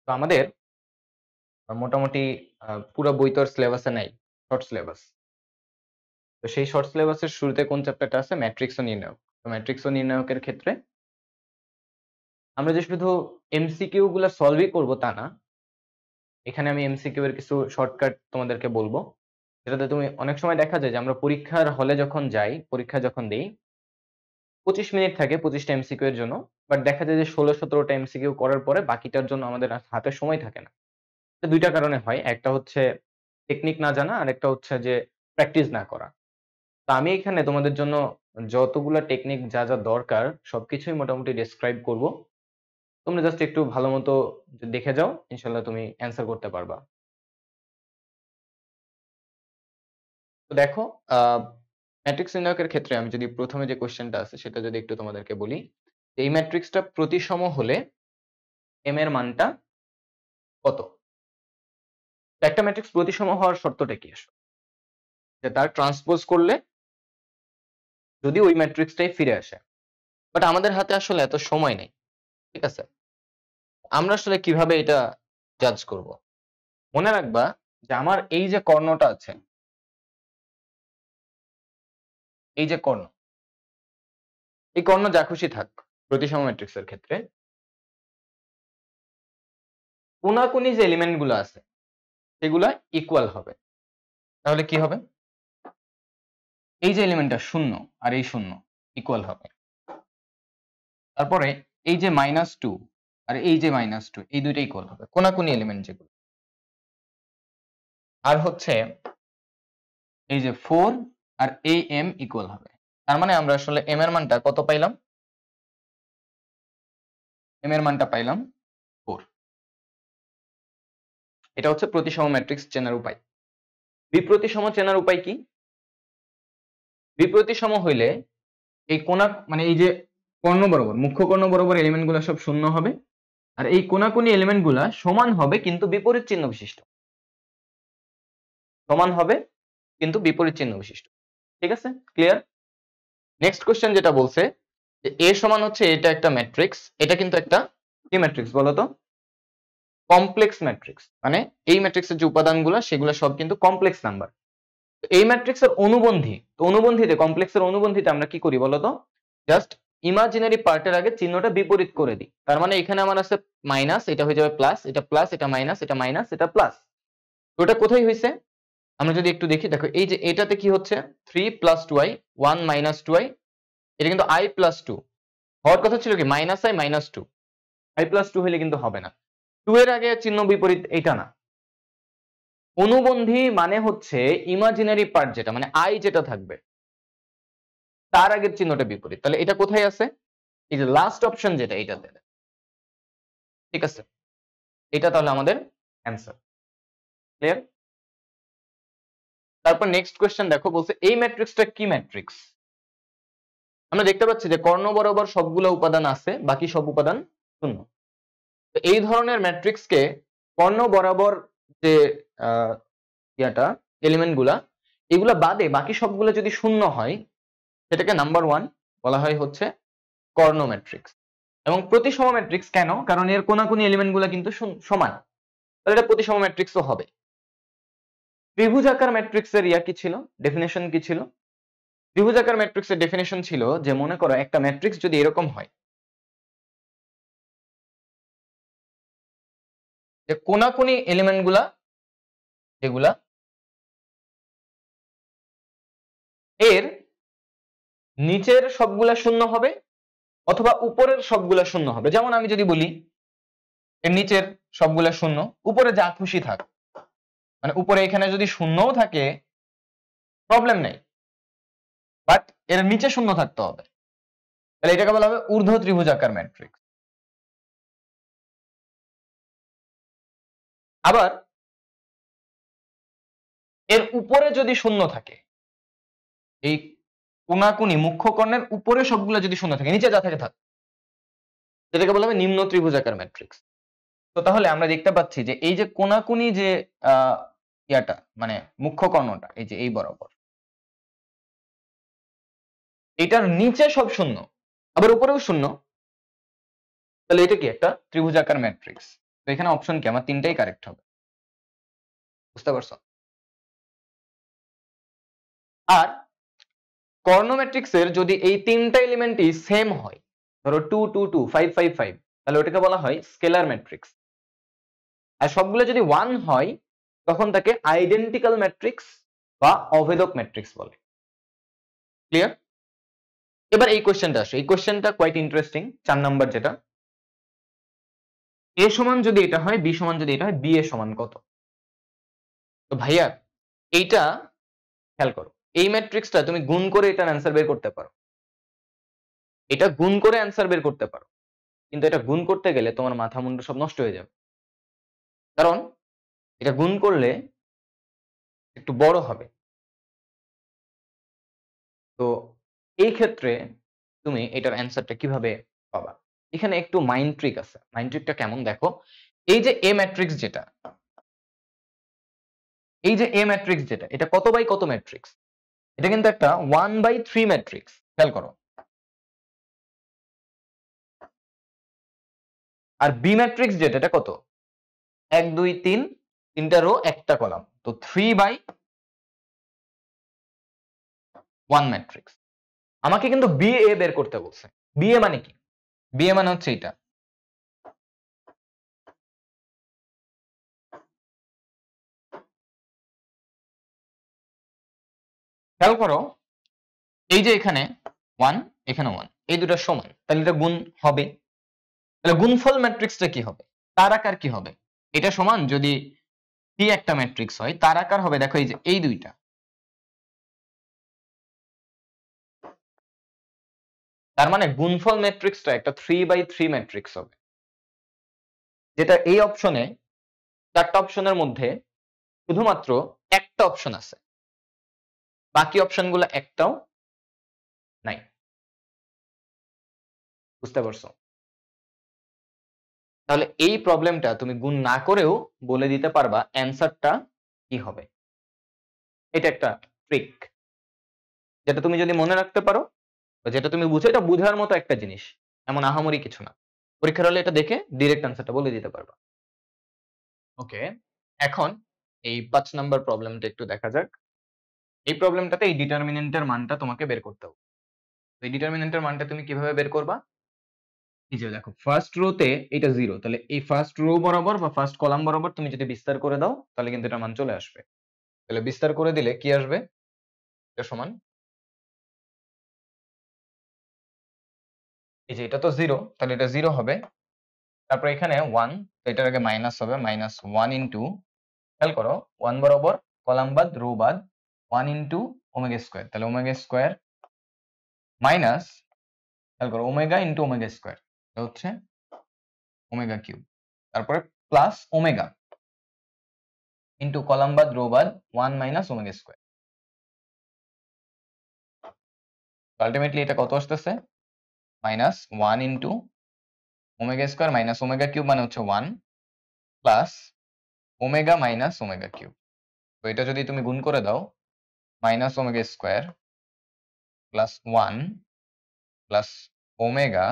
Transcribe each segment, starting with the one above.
তো আমাদের মোটামুটি পুরো বই তো আর সিলেবাসে নাই, শর্ট সিলেবাস। তো সেই শর্ট সিলেবাসের শুরুতে কোন চ্যাপ্টারটা আছে? ম্যাট্রিক্স ও নির্ণায়ক। তো ম্যাট্রিক্স ও নির্ণায়কের ক্ষেত্রে আমরা যে শুধু এমসিকিউ গুলা সলভই করব তা না। এখানে আমি এমসিকিউ এর কিছু শর্টকাট তোমাদেরকে বলবো, যেটাতে তুমি অনেক সময় দেখা যায় যে আমরা পরীক্ষার হলে যখন যাই, পরীক্ষা যখন দেই, 25 মিনিট থাকে 25টা এমসিকিউ এর জন্য। বাট দেখা যায় যে 16-17টা এমসিকিউ করার পরে বাকিটার জন্য আমাদের আর হাতে সময় থাকে না। এটা 2টা কারণে হয়। একটা হচ্ছে টেকনিক না জানা, আর একটা হচ্ছে যে প্র্যাকটিস না করা। তো আমি এখানে তোমাদের জন্য যতগুলা টেকনিক যা, যা দরকার সবকিছুই মোটামুটি ডেসক্রাইব করব। তোমরা জাস্ট একটু ভালোমতো দেখে যাও, ইনশাআল্লাহ তুমি অ্যান্সার করতে পারবা। তো দেখো, ম্যাট্রিক্স নির্ণায়কের ক্ষেত্রে আমি যদি প্রথমে যে কোয়েশ্চেনটা আছে সেটা যদি একটু তোমাদেরকে বলি, এই ম্যাট্রিক্সটা প্রতিসম হলে m এর মানটা কত? তো একটা ম্যাট্রিক্স প্রতিসম হওয়ার শর্তটা কি আসলে? যে তার ট্রান্সপোজ করলে যদি ওই ম্যাট্রিক্সটাই ফিরে আসে। বাট আমাদের হাতে আসলে এত সময় নেই, ঠিক আছে? আমরা আসলে কিভাবে এটা জাজ করব? মনে রাখবা যে আমার এই যে কর্ণটা আছে, এই যে কর্ণ, এই কর্ণ যা খুশি থাক প্রতিসম ম্যাট্রিক্সের ক্ষেত্রে, কোনাকুনি যে এলিমেন্ট গুলো আছে সেগুলা ইকুয়াল হবে। তাহলে কি হবে? এই যে এলিমেন্টটা 0 আর এই 0 ইকুয়াল হবে। তারপরে এই যে -2 আর এই যে -2 এই দুইটা ইকুয়াল হবে, কোনাকুনি এলিমেন্ট যেগুলো। আর হচ্ছে এই যে 4 আর এই m ইকুয়াল হবে। তার মানে আমরা আসলে m এর মানটা কত পাইলাম? m এর মানটা পাইলাম 4। এটা হচ্ছে প্রতিসম ম্যাট্রিক্স চেনার উপায়। বিপ্রতিসম চেনার উপায় কি? বিপ্রতিসম হইলে এই কোনা মানে এই যে কর্ণ বরাবর, মুখ্য কর্ণ বরাবর এলিমেন্ট গুলা সব 0 হবে, আর এই কোনাকুনি এলিমেন্ট গুলা সমান হবে কিন্তু বিপরীত চিহ্ন বিশিষ্ট। সমান হবে কিন্তু বিপরীত চিহ্ন বিশিষ্ট। ঠিক আছে? ক্লিয়ার? নেক্সট কোশ্চেন যেটা বলছে যে a সমান হচ্ছে, এটা একটা ম্যাট্রিক্স, এটা কিন্তু একটা কি ম্যাট্রিক্স বলতো? Complex matrix. মানে এই ম্যাট্রিক্সের যে উপাদানগুলো সেগুলো সব কিন্তু কমপ্লেক্স নাম্বার। এই ম্যাট্রিক্সের অনুবন্ধী, তো অনুবন্ধীতে, কমপ্লেক্সের অনুবন্ধীতে আমরা কি করি বলতো? জাস্ট ইমাজিনারি পার্টের আগে চিহ্নটা বিপরীত করে দিই। তার মানে এখানে আমার আছে মাইনাস, এটা হয়ে যাবে প্লাস, এটা প্লাস, এটা মাইনাস, এটা মাইনাস, এটা প্লাস। তো এটা কোথায় হয়েছে? আমরা যদি একটু দেখি, দেখো এই যে এটাতে কি হচ্ছে, 3 + 2i 1 - 2i, এটা কিন্তু i + 2 হওয়ার কথা ছিল কি -i - 2, i + 2 হলে কিন্তু হবে না। 2 এর আগে চিহ্ন বিপরীত এটা না। অনুবন্ধী মানে হচ্ছে ইমাজিনারি পার্ট যেটা, মানে i যেটা থাকবে তার আগের চিহ্নটা বিপরীত। তাহলে এটা কোথায় আছে? এই যে লাস্ট অপশন যেটা, এইটাতে। ঠিক আছে? এটা তাহলে আমাদের অ্যান্সার। ক্লিয়ার? তারপর নেক্সট কোয়েশ্চেন দেখো, বলছে এই ম্যাট্রিক্সটা কি ম্যাট্রিক্স? আমরা দেখতে পাচ্ছি যে কর্ণ বরাবর সবগুলো উপাদান আছে, বাকি সব উপাদান শূন্য। তো এই ধরনের ম্যাট্রিক্সকে কর্ণ বরাবর যে ইয়াটা, এলিমেন্ট গুলা, এগুলা বাদে বাকি সবগুলো যদি শূন্য হয়, সেটাকে নাম্বার 1 বলা হয় হচ্ছে কর্ণ ম্যাট্রিক্স। এবং প্রতিসম ম্যাট্রিক্স কেন? কারণ এর কোনাকুনি এলিমেন্ট গুলা কিন্তু সমান। তাহলে এটা প্রতিসম ম্যাট্রিক্সও হবে। ত্রিভুজাকার ম্যাট্রিক্সের ইয়া কি ছিল, ডেফিনেশন কি ছিল? ত্রিভুজাকার ম্যাট্রিক্সের ডেফিনেশন ছিল যে, মনে করো একটা ম্যাট্রিক্স যদি এরকম হয় যে কোনাকুনি এলিমেন্ট গুলা যেগুলা, এর নিচের সবগুলা শূন্য হবে অথবা উপরের সবগুলা শূন্য হবে। যেমন আমি যদি বলি এর নিচের সবগুলা শূন্য, উপরে যা খুশি থাক, মানে উপরে এখানে যদি শূন্যও থাকে প্রবলেম নেই, বাট এর নিচে শূন্য থাকতে হবে। তাহলে এটাকে বলা হবে ঊর্ধ্ব ত্রিভুজাকার ম্যাট্রিক্স। আবার এর উপরে যদি শূন্য থাকে, এই কোনাকুনি মুখ্য কর্ণের উপরে সবগুলো যদি শূন্য থাকে, নিচে যা থাকে থাক, এটাকে বলা হবে নিম্ন ত্রিভুজাকার ম্যাট্রিক্স। তো তাহলে আমরা দেখতে পাচ্ছি যে এই যে কোনাকুনি যে ইয়াটা, মানে মুখ্য কর্ণটা, এই যে এই বরাবর, এটার নিচে সব শূন্য, আবার উপরেও শূন্য, তাহলে এটা কি একটা ত্রিভুজাকার ম্যাট্রিক্স। তো এখানে অপশন কি, আমার তিনটাই কারেক্ট হবে। বুঝতে পারছো? আর কর্ণ ম্যাট্রিক্সের যদি এই তিনটা এলিমেন্টই সেম হয়, ধরো 2 2 2 5 5 5, তাহলে ওটাকে বলা হয় স্কেলার ম্যাট্রিক্স। আর সবগুলো যদি 1 হয় তখন তাকে আইডেন্টিক্যাল ম্যাট্রিক্স বা অভেদক ম্যাট্রিক্স বলে। ক্লিয়ার? এবার এই কোশ্চেনটা আসে, এই কোশ্চেনটা কোয়াইট ইন্টারেস্টিং। 4 নাম্বার যেটা, এ সমান যদি এটা হয়, বি সমান যদি এটা হয়, বি এ সমান কত? তো ভাইয়া এইটা খেয়াল করো, এই ম্যাট্রিক্সটা তুমি গুণ করে এটার অ্যান্সার বের করতে পারো, এটা গুণ করে অ্যান্সার বের করতে পারো, কিন্তু এটা গুণ করতে গেলে তোমার মাথা মুন্ডু সব নষ্ট হয়ে যাবে। কারণ এটা গুণ করলে একটু বড় হবে। তো এই ক্ষেত্রে তুমি এটার অ্যান্সারটা কিভাবে পাবা? এখানে একটু মাইন্ড ট্রিক আছে। মাইন্ড ট্রিকটা কেমন দেখো, এই যে এ ম্যাট্রিক্স যেটা, এই যে এ ম্যাট্রিক্স যেটা, এটা কত বাই কত ম্যাট্রিক্স? এটা কিন্তু একটা 1/3 ম্যাট্রিক্স। খেয়াল করো। আর বি ম্যাট্রিক্স যেটা, এটা কত? 1 2 3, তিনটা রো একটা কলাম, তো 3/1 ম্যাট্রিক্স। আমাকে কিন্তু বি এ বের করতে বলছে। বি এ মানে কি? বি এ মানে হচ্ছে এটা। খেয়াল করো, এই যে এখানে 1, এখানে 1, এই দুটো সমান, তাহলে এটা গুণ হবে। তাহলে গুণফল ম্যাট্রিক্সটা কি হবে? তার আকার কি হবে? এটা সমান যদি কি একটা ম্যাট্রিক্স হয়, তার আকার হবে দেখো এই যে এই দুইটা। তার মানে গুণফল ম্যাট্রিক্সটা একটা 3/3 ম্যাট্রিক্স হবে, যেটা এই অপশনে, চারটা অপশনের মধ্যে শুধুমাত্র একটা অপশন আছে, বাকি অপশনগুলো একটাও নাই। বুঝতে পারছো? তাহলে এই প্রবলেমটা তুমি গুণ না করেও বলে দিতে পারবা অ্যান্সারটা কি হবে। এটা একটা ট্রিক, যেটা তুমি যদি মনে রাখতে পারো, বা যেটা তুমি বুঝো, এটা বুঝার মতো একটা জিনিস, এমন আহামরি কিছু না। পরীক্ষার হলে এটা দেখে ডিরেক্ট অ্যান্সারটা বলে দিতে পারবা। ওকে, এখন এই 5 নাম্বার প্রবলেমটা একটু দেখা যাক। এই প্রবলেমটাতে এই ডিটারমিনেন্টের মানটা তোমাকে বের করতে হবে। তো এই ডিটারমিনেন্টের মানটা তুমি কিভাবে বের করবা? এই যে দেখো, ফার্স্ট রোতে এটা 0, তাহলে এই ফার্স্ট রো বরাবর বা ফার্স্ট কলাম বরাবর তুমি যদি বিস্তার করে দাও, তাহলে কিন্তু এটা মান চলে আসবে। তাহলে বিস্তার করে দিলে কি আসবে? এটা সমান, এই যে এটা তো 0, তাহলে এটা 0 হবে। তারপর এখানে 1, তো এটার আগে মাইনাস হবে, -1 ইনটু, খেয়াল করো, 1 বরাবর কলাম বাদ রো বাদ, 1 ইনটু ওমেগা স্কয়ার, তাহলে ওমেগা স্কয়ার মাইনাস, খেয়াল করো, ওমেগা ইনটু ওমেগা স্কয়ার, এটা হচ্ছে ওমেগা কিউব, তারপরে প্লাস ওমেগা ইনটু কলাম বাদ রো বাদ 1 মাইনাস ওমেগা স্কয়ার। আলটিমেটলি এটা কত আসতেছে? -1 into omega square minus omega cube, মানে হচ্ছে 1 plus omega minus omega cube. তো এটা যদি তুমি গুণ করে দাও, minus omega square plus 1 plus omega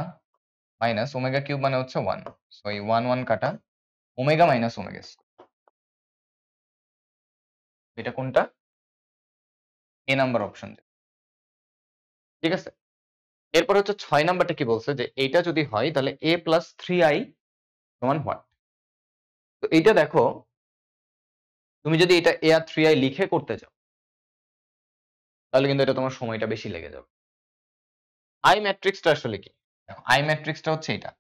minus omega cube, মানে হচ্ছে 1। সো এই 1 1 কাটা, ওমেগা মাইনাস ওমেগা স্কয়ার। এটা কোনটা? এ নাম্বার অপশন, ঠিক আছে। এরপর হচ্ছে 6 নাম্বারটা কি বলছে, যে এইটা যদি হয় তাহলে a প্লাস 3i সমান হোয়াট? তো এইটা দেখো, তুমি যদি এটা a আর 3i লিখে করতে চাও, তাহলে কিন্তু এটা তোমার সময়টা বেশি লেগে যাবে। আই ম্যাট্রিক্সটা আসলে কি? দেখো, আই ম্যাট্রিক্সটা হচ্ছে এটা।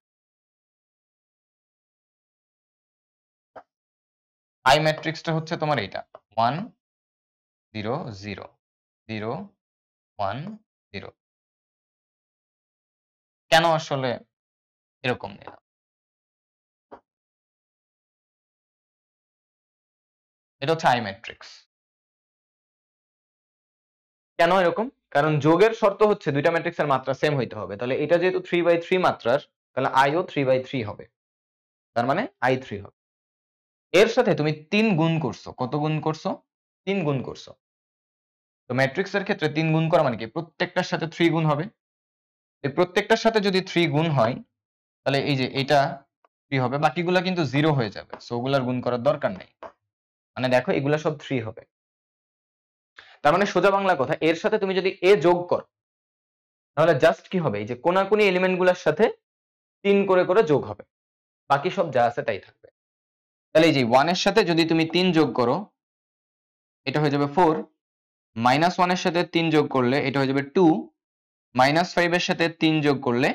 আই ম্যাট্রিক্সটা হচ্ছে তোমার এটা 1 0 0 0 1 0। কেন আসলে এরকম নিলাম? এটা হচ্ছে আই ম্যাট্রিক্স। কেন এরকম? কারণ যোগের শর্ত হচ্ছে দুইটা ম্যাট্রিক্সের মাত্রা সেম হইতে হবে। তাহলে এটা যেহেতু 3/3 মাত্রার, তাহলে আইও 3/3 হবে। তার মানে i3 হবে। এর সাথে তুমি 3 গুণ করছো। কত গুণ করছো? 3 গুণ করছো। তো ম্যাট্রিক্সের ক্ষেত্রে 3 গুণ করা মানে কি? প্রত্যেকটার সাথে 3 গুণ হবে। এই প্রত্যেকটার সাথে যদি 3 গুণ হয়, তাহলে এই যে এটা 3 হবে, বাকিগুলা কিন্তু 0 হয়ে যাবে, সো ওগুলার গুণ করার দরকার নেই। মানে দেখো এগুলা সব 3 হবে। তার মানে সোজা বাংলা কথা, এর সাথে তুমি যদি a যোগ করো তাহলে জাস্ট কি হবে, এই যে কোনাকুনি এলিমেন্ট গুলার সাথে 3 করে করে যোগ হবে, বাকি সব যা আছে তাই থাকবে। তাহলে এই যে 1 এর সাথে যদি তুমি 3 যোগ করো এটা হয়ে যাবে 4, -1 এর সাথে 3 যোগ করলে এটা হয়ে যাবে 2, -5 এর সাথে 3 যোগ করলে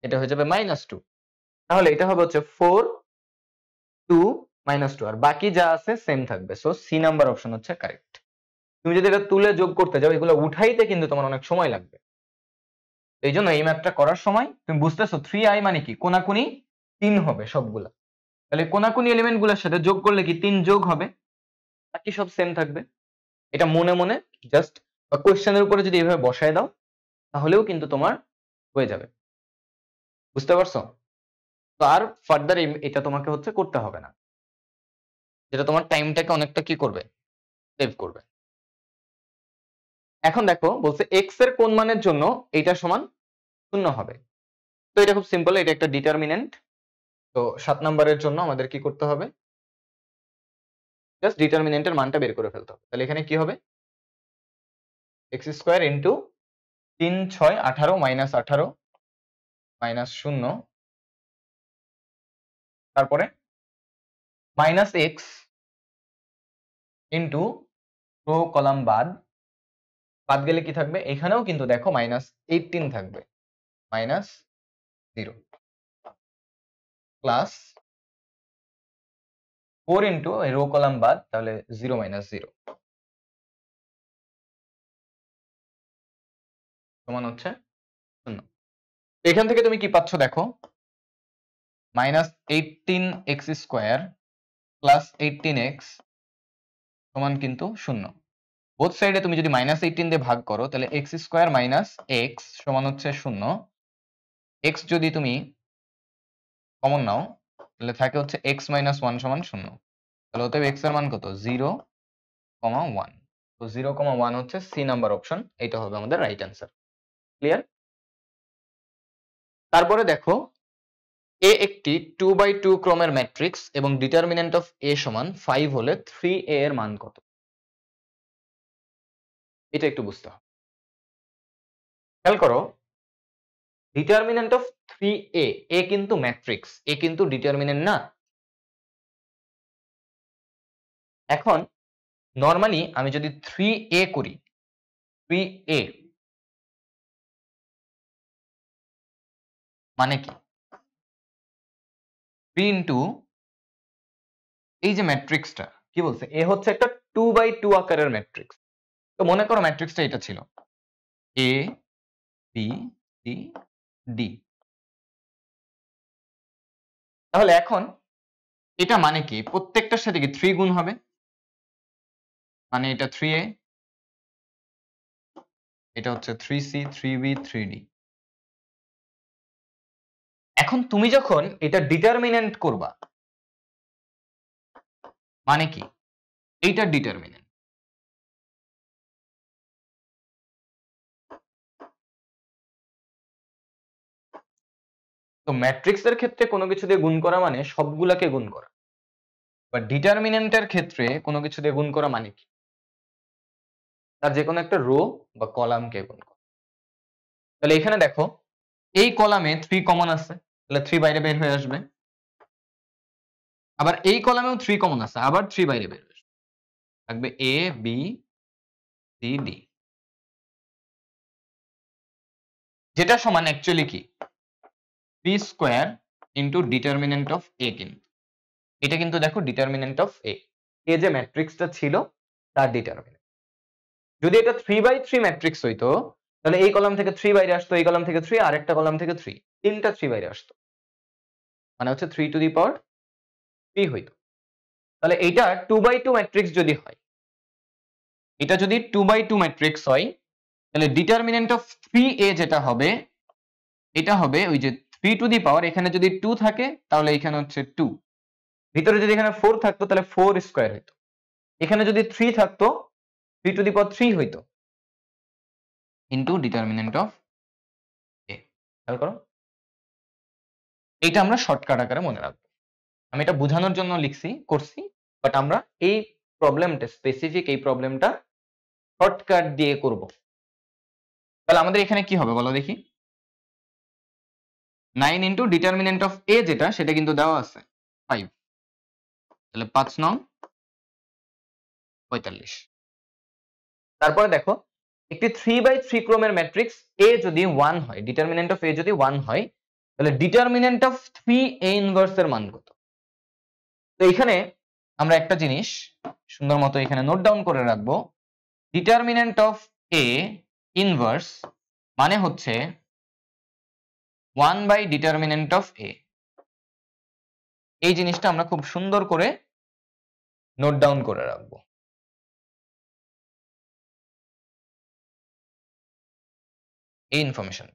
এটা হয়ে যাবে -2। তাহলে এটা হবে হচ্ছে 4, 2, -2, আর বাকি যা আছে সেম থাকবে। সো সি নাম্বার অপশন হচ্ছে কারেক্ট। তুমি যদি এটা তুলে যোগ করতে যাও এগুলো উঠাইতে কিন্তু তোমার অনেক সময় লাগবে। এই জন্য এই ম্যাথটা করার সময় তুমি বুঝতেছো 3i মানে কি, কোনাকুনি 3 হবে সবগুলা। তাহলে কোনাকুনি এলিমেন্ট গুলোর সাথে যোগ করলে কি 3 যোগ হবে, বাকি সব সেম থাকবে। এটা মনে মনে জাস্ট কোয়েশ্চেনের উপরে যদি এভাবে বসায় দাও তাহলেও কিন্তু তোমার হয়ে যাবে। বুঝতে পারছো? তো আর ফার্দার এটা তোমাকে হচ্ছে করতে হবে না, যেটা তোমার টাইমটাকে অনেকটা কি করবে, সেভ করবে। এখন দেখো বলছে x এর কোন মানের জন্য এটা সমান 0 হবে। তো এটা খুব সিম্পল, এটা একটা ডিটারমিনেন্ট। তো 7 নম্বরের জন্য আমাদের কি করতে হবে, জাস্ট ডিটারমিনেন্টের মানটা বের করে ফেলতে হবে। তাহলে এখানে কি হবে, x² ইন্টু 3, 6, 18 -18 -0, তারপরে -x ইন্টু রো কলাম বাদ গেলে কি থাকবে, এখানেও কিন্তু দেখো -18 থাকবে, -0 প্লাস 4 ইন্টু রো কলাম বাদ, তাহলে 0 -0 সমান হচ্ছে 0। এখান থেকে তুমি কি পাচ্ছ দেখো, -18x² প্লাস 18x সমান কিন্তু 0। বোথ সাইডে তুমি যদি -18 দিয়ে ভাগ করো তাহলে x² মাইনাস x সমান হচ্ছে 0। x যদি তুমি কমন নাও তাহলে থাকে হচ্ছে x মাইনাস 1 সমান 0। তাহলে অতএব x এর মান কত, 0, 1। তো 0, 1 হচ্ছে সি নাম্বার অপশন, এটা হবে আমাদের রাইট অ্যান্সার। ক্লিয়ার? তারপরে দেখো এ একটি 2x2 ক্রমের ম্যাট্রিক্স এবং ডিটারমিনেন্ট অফ a সমান 5 হলে 3a এর মান কত, এটা একটু বুঝতে হবে। খেয়াল করো, ডিটারমিনেন্ট অফ 3a, এ কিন্তু ম্যাট্রিক্স, এ কিন্তু ডিটারমিনেন্ট না। এখন নরমালি আমি যদি 3a করি, 3a মানে কি, 3 ইন্টু এই যে ম্যাট্রিক্সটা কি বলছে, এ হচ্ছে একটা 2x2 আকারের ম্যাট্রিক্স। তো মনে করো ম্যাট্রিক্সটা এটা ছিল a b c d। তাহলে এখন এটা মানে কি, প্রত্যেকটার সাথে কি 3 গুণ হবে, মানে এটা 3a, এটা হচ্ছে 3c, 3b, 3d। এখন তুমি যখন এটা ডিটারমিনেন্ট করবা মানে কি, এইটা ডিটারমিনেন্ট। তো ম্যাট্রিক্সের ক্ষেত্রে কোনো কিছু দিয়ে গুণ করা মানে সবগুলাকে গুণ করা, বা ডিটারমিনেন্টের ক্ষেত্রে কোনো কিছু দিয়ে গুণ করা মানে কি, তার যে কোনো একটা রো বা কলামকে গুণ করা। তাহলে এখানে দেখো এই কলামে 3 কমন আছে, তাহলে 3 বাইরে বের হয়ে আসবে। আবার এই কলামেও 3 কমন আছে, আবার 3 বাইরে বের হয়ে আসবে, থাকবে a b c d, যেটা সমান অ্যাকচুয়ালি কি, p square into determinant of a। কিন্তু এটা কিন্তু দেখো ডিটারমিনেন্ট অফ a, এ যে ম্যাট্রিক্সটা ছিল তার ডিটারমিনেন্ট। যদি এটা 3x3 ম্যাট্রিক্স হইতো তাহলে এই কলাম থেকে 3 বাইরে আসতো, এই কলাম থেকে 3, আর একটা কলাম থেকে 3, তিনটা 3 বাইরে আসতো, মানে হচ্ছে 3 হইতো। তাহলে এইটা 2x2 ম্যাট্রিক্স যদি হয়, এটা যদি 2x2 ম্যাট্রিক্স হয় তাহলে ডিটারমিনেন্ট অফ 3a যেটা হবে, এটা হবে ওই যে 3 এখানে যদি 2 থাকে তাহলে এখানে হচ্ছে 2, ভিতরে যদি এখানে 4 থাকতো তাহলে 4 স্কয়ার হইতো, এখানে যদি 3 থাকতো 3 হইতো, ইন্টু ডিটারমিনেন্ট অফ a। খেয়াল করো, এটা আমরা শর্টকাট আকারে মনে রাখবো। আমি এটা বোঝানোর জন্য করছি, বাট আমরা এই প্রবলেমটা স্পেসিফিক এই প্রবলেমটা শর্টকাট দিয়ে করব। তাহলে আমাদের এখানে কি হবে বলো দেখি, 9 ইন্টু ডিটারমিনেন্ট অফ এ যেটা সেটা কিন্তু দেওয়া আছে 5, তাহলে 5 9 45। তারপরে দেখো একটি 3/3 ক্রমের ম্যাট্রিক্স এ যদি 1 হয়, ডিটারমিনেন্ট অফ এ যদি 1 হয়, তাহলে ডিটারমিনেন্ট অফ 3a ইনভার্স এর মান কত? তো এখানে আমরা একটা জিনিস সুন্দর মতো এখানে নোট ডাউন করে রাখবো, ডিটারমিনেন্ট অফ এ ইনভার্স মানে হচ্ছে 1/ডিটারমিনেন্ট অফ এ। এই জিনিসটা আমরা খুব সুন্দর করে নোট ডাউন করে রাখবো। এই ইনফরমেশন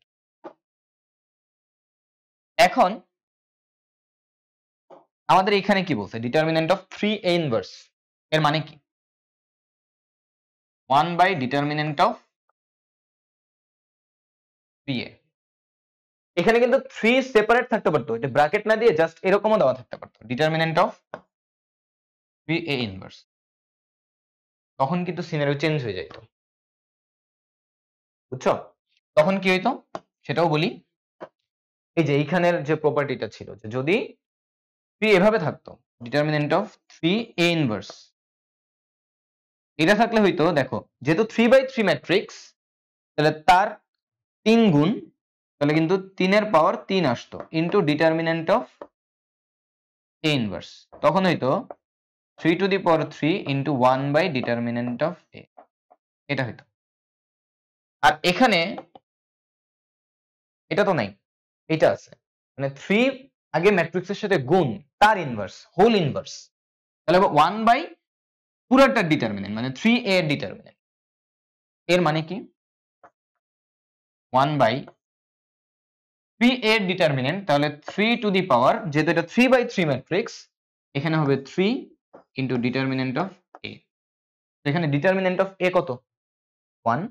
এখন আমাদের এখানে কি বলছে, ডিটারমিনেন্ট অফ 3a ইনভার্স এর মানে কি? 1/ডিটারমিনেন্ট অফ 3a। এখানে কিন্তু 3 সেপারেট থাকতে পারতো, এটা ব্র্যাকেট না দিয়ে জাস্ট এরকমও দেওয়া থাকতে পারতো, ডিটারমিনেন্ট অফ 3a ইনভার্স। তখন কিন্তু সিনারিও চেঞ্জ হয়ে যেত, বুঝছো? তখন কি হইতো সেটাও বলি। এই যে এইখানের যে প্রপার্টিটা ছিল, যে যদি 3 এভাবে থাকতো, ডিটারমিনেন্ট অফ 3a ইনভার্স, এটা থাকলে হইতো দেখো, যেহেতু 3/3 ম্যাট্রিক্স, তাহলে তার 3 গুণ, তাহলে কিন্তু 3 এর পাওয়ার 3 আসতো into determinant of a inverse, তখন হইতো 3 to the power 3 into one by determinant of a, এটা হইতো। আর এখানে এটা তো নাই, এটা আছে, মানে 3 আগে ম্যাট্রিক্সের সাথে গুণ, তার ইনভার্স, হোল ইনভার্স, তাহলে 1/ পুরাটার ডিটারমিনেন্ট মানে 3a এর ডিটারমিনেন্ট। এর মানে কি 1/3a এর ডিটারমিনেন্ট, তাহলে 3 টু দি পাওয়ার, যেহেতু এটা 3/3 ম্যাট্রিক্স, এখানে হবে 3 ইনটু ডিটারমিনেন্ট অফ a। এখানে ডিটারমিনেন্ট অফ a কত? 1,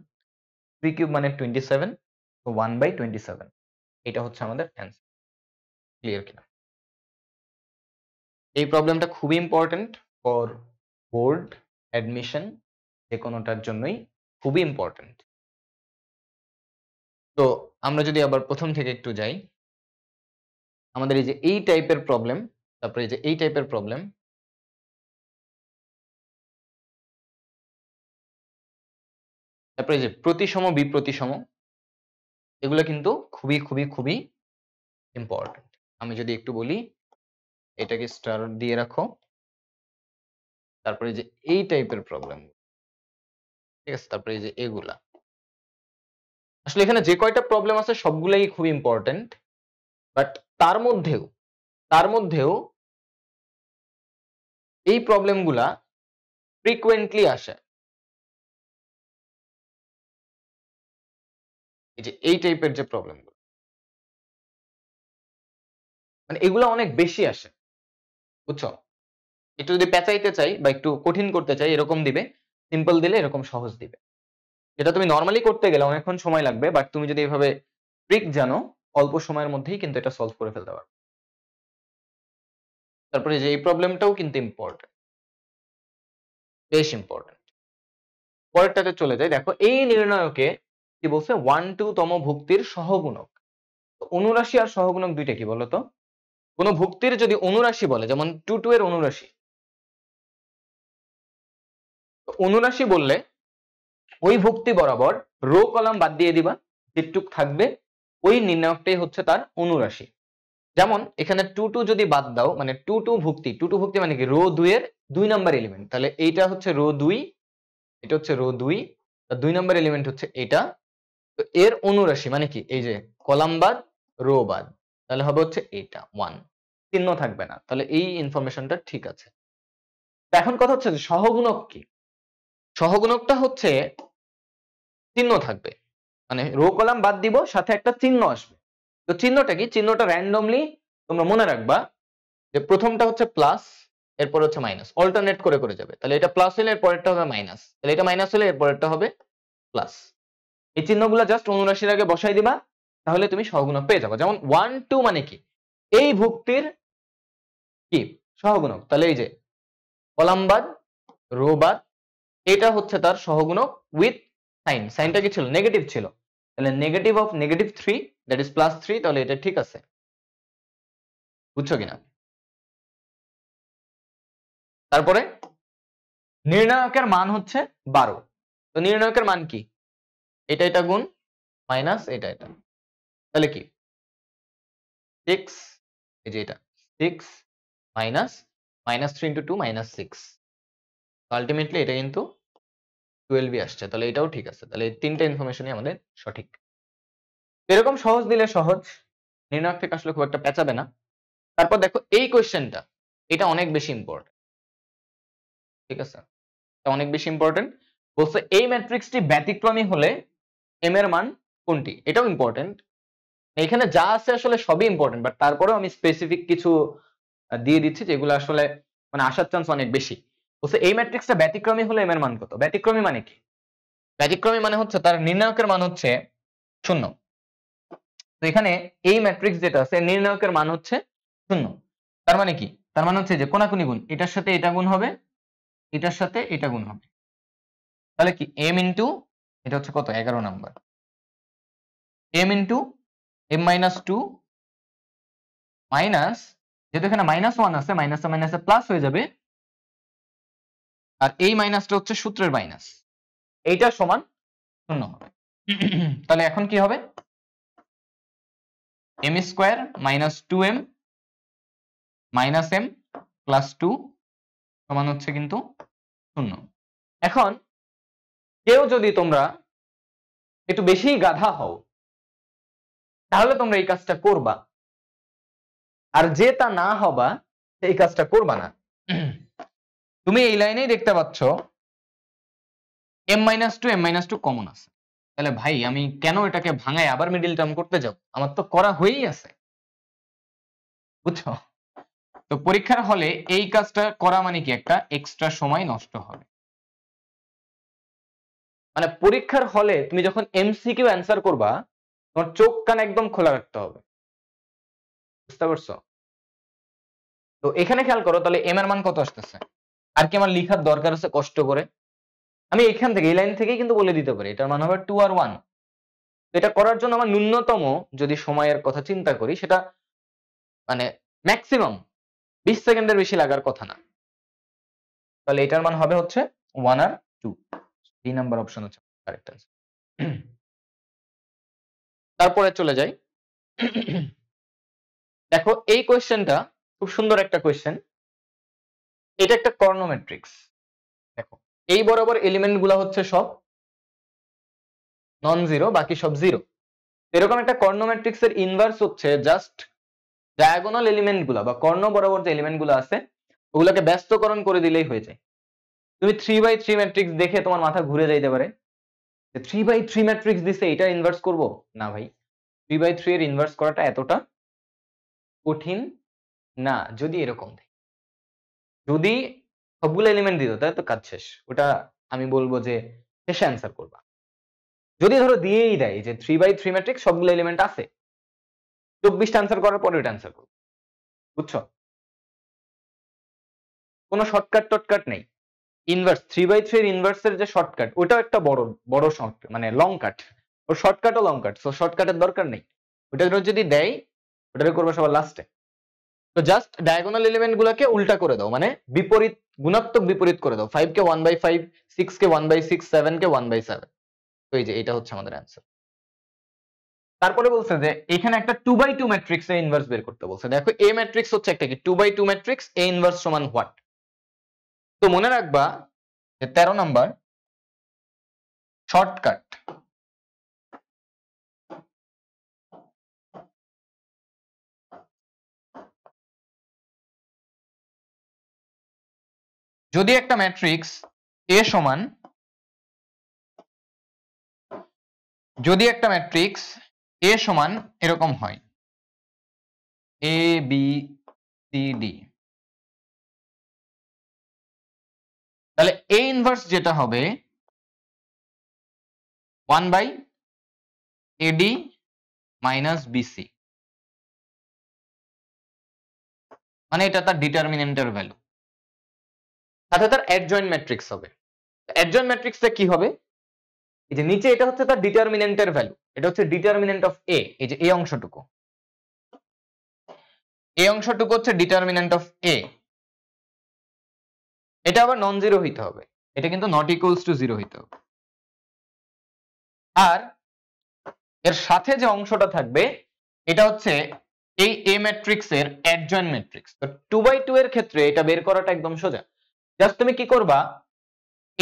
3 কিউব মানে 27, তো 1/27। এটা হচ্ছে আমাদের অ্যান্সার। ক্লিয়ার কিনা? এই প্রবলেমটা খুবই ইম্পর্টেন্ট ফর বোর্ড অ্যাডমিশন, যে কোনোটার জন্যই খুবই ইম্পর্টেন্ট। তো আমরা যদি আবার প্রথম থেকে একটু যাই, আমাদের এই যে এই টাইপের প্রবলেম, তারপরে এই যে এই টাইপের প্রবলেম, তারপরে এই যে প্রতিসম বিপ্রতিসম, এগুলো কিন্তু খুবই খুবই খুবই ইম্পর্টেন্ট। আমি যদি একটু বলি, এটাকে স্টার দিয়ে রাখো, তারপরে যে এই টাইপের প্রবলেম, ঠিক আছে, তারপরে এই যে এগুলা, আসলে এখানে যে কয়টা প্রবলেম আছে সবগুলাই খুব ইম্পর্টেন্ট, বাট তার মধ্যেও এই প্রবলেমগুলা ফ্রিকুয়েন্টলি আসে। এই যে এই টাইপের যে প্রবলেমগুলো, মানে এগুলো অনেক বেশি আসে, বুঝছো? একটু যদি পেঁচাইতে চাই বা একটু কঠিন করতে চাই, এরকম দিবে, সিম্পল দিলে এরকম সহজ দিবে। যেটা তুমি নর্মালি করতে গেলে অনেকক্ষণ সময় লাগবে, বাট তুমি যদি এভাবে ট্রিক জানো, অল্প সময়ের মধ্যেই কিন্তু এটা সলভ করে ফেলতে পারবে। তারপরে যে এই প্রবলেমটাও কিন্তু ইম্পর্টেন্ট, বেশ ইম্পর্টেন্ট। পরেরটাতে চলে যায়, দেখো এই নির্ণয়কে কি বলছে, 1/2 তম ভুক্তির সহগুণক। অনুরাশি আর সহগুণক দুইটা কি বলতো? কোন ভুক্তির যদি অনুরাশি বলে, যেমন 2/2 এর অনুরাশি, তো অনুরাশি বললে ওই ভুক্তি বরাবর রো কলাম বাদ দিয়ে দিবা, যেটুক থাকবে ওই নির্ণয়কটাই হচ্ছে তার অনুরাশি। যেমন এখানে 2/2 যদি বাদ দাও, মানে 2/2 ভুক্তি, 2/2 ভুক্তি মানে কি, রো 2 এর 2 নাম্বার এলিমেন্ট, তাহলে এইটা হচ্ছে রো 2, এটা হচ্ছে রো 2, 2 নাম্বার এলিমেন্ট হচ্ছে এটা, তো এর অনুরাশি মানে কি, এই যে কলাম বাদ রো বাদ, তাহলে হবে হচ্ছে এটা 1, চিহ্ন থাকবে না, তাহলে এই ইনফরমেশনটা ঠিক আছে। এখন কথা হচ্ছে যে সহগুণক কি? সহগুণকটা হচ্ছে চিহ্ন থাকবে, মানে রো কলাম বাদ দিব, সাথে একটা চিহ্ন আসবে। তো চিহ্নটা কি? চিহ্নটা র্যান্ডমলি তোমরা মনে রাখবা, যে প্রথমটা হচ্ছে প্লাস, এরপর হচ্ছে মাইনাস, অল্টারনেট করে করে যাবে। তাহলে এটা প্লাস হলে এর পরেরটা হবে মাইনাস, তাহলে এটা মাইনাস হলে এর পরেরটা হবে প্লাস। এই চিহ্নগুলো জাস্ট অনুরাশির আগে বসাই দিবা, তাহলে তুমি সহগুণক পেয়ে যাবে। যেমন 1/2 মানে কি, এই ভুক্তির কি সহগুণক, তাহলে এই যে কলাম বাদ রো বাদ এটা হচ্ছে তার সহগুণক উইথ সাইন। সাইনটা কি ছিল? নেগেটিভ ছিল। তাহলে নেগেটিভ অফ -3 দ্যাট ইজ +3, তাহলে এটা ঠিক আছে। বুঝছো কিনা? তারপরে নির্ণায়কের মান হচ্ছে 12। তো নির্ণায়কের মান কি? এটা গুণ মাইনাস এটা। তাহলে কি 6, এই যে এটা 6 মাইনাস -3 × 2 -6, আলটিমেটলি এটা কিন্তু 12 আসছে। তাহলে এটাও ঠিক আছে। তাহলে এই তিনটা ইনফরমেশনই আমাদের সঠিক। এরকম সহজ দিলে সহজ, নির্ণায়ক থেকে আসলে খুব একটা পেঁচাবে না। তারপর দেখো এই কোশ্চেনটা, এটা অনেক বেশি ইম্পর্টেন্ট। ঠিক আছে, এটা অনেক বেশি ইম্পর্টেন্ট। বলছে এই ম্যাট্রিক্সটি ব্যতিক্রমী হলে এম এর মান কোনটি? এটাও ইম্পর্টেন্ট। এখানে যা আছে আসলে সবই ইম্পর্টেন্ট, বাট তারপরেও আমি স্পেসিফিক কিছু দিয়ে দিচ্ছি যেগুলো আসলে মানে আসার চান্স অনেক বেশি। বলছে এই ম্যাট্রিক্সটা ব্যতিক্রমী হলে এম এর মান কত? ব্যতিক্রমী মানে কি? ব্যতিক্রমী মানে হচ্ছে তার নির্ণায়কের মান হচ্ছে 0। তো এখানে এই ম্যাট্রিক্স যেটা আছে নির্ণায়কের মান হচ্ছে 0। তার মানে কি? তার মানে হচ্ছে যে কোনাকুনি গুণ, এটার সাথে এটা গুণ হবে, এটার সাথে এটা গুণ হবে। তাহলে কি m ইনটু এটা হচ্ছে কত? 11 number. m into m-2 minus, যেহেতু এখানে -1 আছে, মাইনাসে মাইনাসে প্লাস হয়ে যাবে, আর এই মাইনাসটা হচ্ছে সূত্রের মাইনাস, এইটা সমান 0 হবে। তাহলে এখন কি হবে? m² - 2m - m + 2 সমান হচ্ছে কিন্তু 0। এখন কেউ যদি তোমরা একটু বেশি গাধা হও তাহলে তোমরা এই কাজটা করবা, আর যে তা না হবা এই কাজটা করবা না। তুমি এই লাইনেই দেখতে পাচ্ছ m-2 m-2 কমন আছে। তাহলে ভাই আমি কেন এটাকে ভাঙায় আবার মিডিল টার্ম করতে যাব? আমার তো করা হয়েই আছে। বুঝছো? তো পরীক্ষার হলে এই কাজটা করা মানে কি একটা এক্সট্রা সময় নষ্ট হবে। মানে পরীক্ষার হলে তুমি যখন এমসিকিউ অ্যান্সার করবা তোমার চোখ কান একদম খোলা রাখতে হবে। বুঝতে পারছো? তো এখানে খেয়াল করো, তাহলে এম এর মান কত আসতেছে? আর কি আমার লিখার দরকার আছে কষ্ট করে? আমি এখান থেকে এই লাইন থেকেই কিন্তু বলে দিতে পারি এটার মান হবে 2 আর 1। এটা করার জন্য আমার ন্যূনতম যদি সময়ের কথা চিন্তা করি সেটা মানে ম্যাক্সিমাম 20 সেকেন্ডের বেশি লাগার কথা না। তাহলে এটার মান হবে হচ্ছে 1 আর 2। 3 নাম্বার অপশন হচ্ছে কারেক্ট আনসার। তারপরে চলে যাই। দেখো এই কোশ্চেনটা খুব সুন্দর একটা কোশ্চেন। এটা একটা কর্ণ ম্যাট্রিক্স। দেখো এই বরাবর এলিমেন্ট গুলা হচ্ছে সব নন জিরো, বাকি সব জিরো। এরকম একটা কর্ণ ম্যাট্রিক্স এর ইনভার্স হচ্ছে জাস্ট ডায়াগোনাল এলিমেন্ট গুলা বা কর্ণ বরাবর যে এলিমেন্ট গুলো আছে ওগুলাকে ব্যস্তকরণ করে দিলেই হয়ে যায়। তুমি 3/3 ম্যাট্রিক্স দেখে তোমার মাথা ঘুরে যাইতে পারে যে 3/3 ম্যাট্রিক্স দিছে এটা ইনভার্স করব না ভাই। 3/3 এর ইনভার্স করাটা এতটা কঠিন না যদি এরকম দেয়। যদি সবগুলো এলিমেন্ট দিত তাহলে তো কাজ শেষ, ওটা আমি বলবো যে শেষে অ্যান্সার করবা। যদি ধরো দিয়েই দেয় যে 3/3 ম্যাট্রিক্স সবগুলো এলিমেন্ট আছে, 24টা অ্যান্সার করার পরে ওটা অ্যান্সার করবো। বুঝছো? কোনো শর্টকাট টটকাট নেই। ইনভার্স 3/3 এর ইনভার্সের যে শর্টকাট ওটাও একটা বড় বড় শর্ট মানে লং কাট, ওর শর্টকাটও লং কাট, সো শর্টকাটের দরকার নেই। ওটা যদি দেয় ওটাকে করবে সবার লাস্টে। তো জাস্ট ডায়াগোনাল এলিমেন্ট গুলাকে উল্টা করে দাও, মানে বিপরীত গুণাত্মক বিপরীত করে দাও। 5 কে 1/5, 6 কে 1/6, 7 কে 1/7। তো এই যে এটা হচ্ছে আমাদের অ্যান্সার। তারপরে বলছে যে এখানে একটা 2/2 ম্যাট্রিক্স এর ইনভার্স বের করতে বলছে। দেখো এ ম্যাট্রিক্স হচ্ছে একটা কি 2/2 ম্যাট্রিক্স, এ ইনভার্স সমান হোয়াট? তো মনে রাখবা যে 13 নাম্বার শর্টকাট। যদি একটা ম্যাট্রিক্স এ সমান, যদি একটা ম্যাট্রিক্স এ সমান এরকম হয় এ বি সি ডি, তাহলে এ ইনভার্স যেটা হবে 1/AD - BC। মানে এটা তার ডিটারমিনেন্টের ভ্যালু, সাথে তার অ্যাডজয়েন্ট ম্যাট্রিক্স হবে। অ্যাডজয়েন্ট ম্যাট্রিক্সে কি হবে, এই যে নিচে এটা হচ্ছে তার ডিটারমিনেন্টের ভ্যালু, এটা হচ্ছে ডিটারমিনেন্ট অফ এ, এই যে এই অংশটুকু, এই অংশটুকু হচ্ছে ডিটারমিনেন্ট অফ এ। এটা আবার নন জিরো হইতে হবে, এটা কিন্তু নট ইকুয়ালস টু জিরো হইতে হবে। আর এর সাথে যে অংশটা থাকবে এটা হচ্ছে এই এ ম্যাট্রিক্স এর অ্যাডজয়েন্ট ম্যাট্রিক্স। তো 2/2 এর ক্ষেত্রে এটা বের করাটা একদম সোজা। জাস্ট তুমি কি করবা,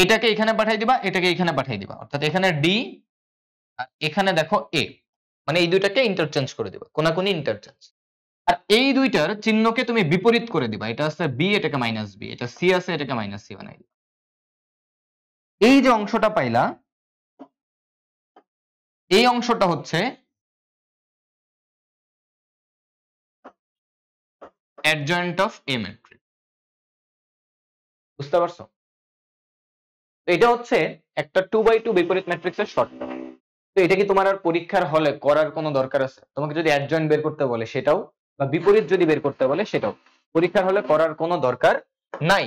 এটাকে এখানে পাঠিয়ে দিবা, এটাকে এখানে পাঠিয়ে দিবা, অর্থাৎ এখানে ডি আর এখানে দেখো এ, মানে এই দুইটাকে ইন্টারচেঞ্জ করে দিবা, কোনাকুনি ইন্টারচেঞ্জ। আর এই দুইটার চিহ্নকে তুমি বিপরীত করে দিবা, এটা আছে বি, এটাকে মাইনাস বি, এটা সি আছে, এটাকে মাইনাস সি বানাই দিবা। এই যে অংশটা পাইলা, এই অংশটা হচ্ছে অ্যাডজয়েন্ট অফ এ ম্যাট্রিক্স। বুঝতে পারছো? তো এটা হচ্ছে একটা 2/2 বিপরীত ম্যাট্রিক্সের শর্ট। তো এটা কি তোমার আর পরীক্ষার হলে করার কোনো দরকার আছে? তোমাকে যদি অ্যাডজয়েন্ট বের করতে বলে সেটাও, বা বিপরীত যদি বের করতে বলে সেটাও পরীক্ষার হলে করার কোনো দরকার নাই।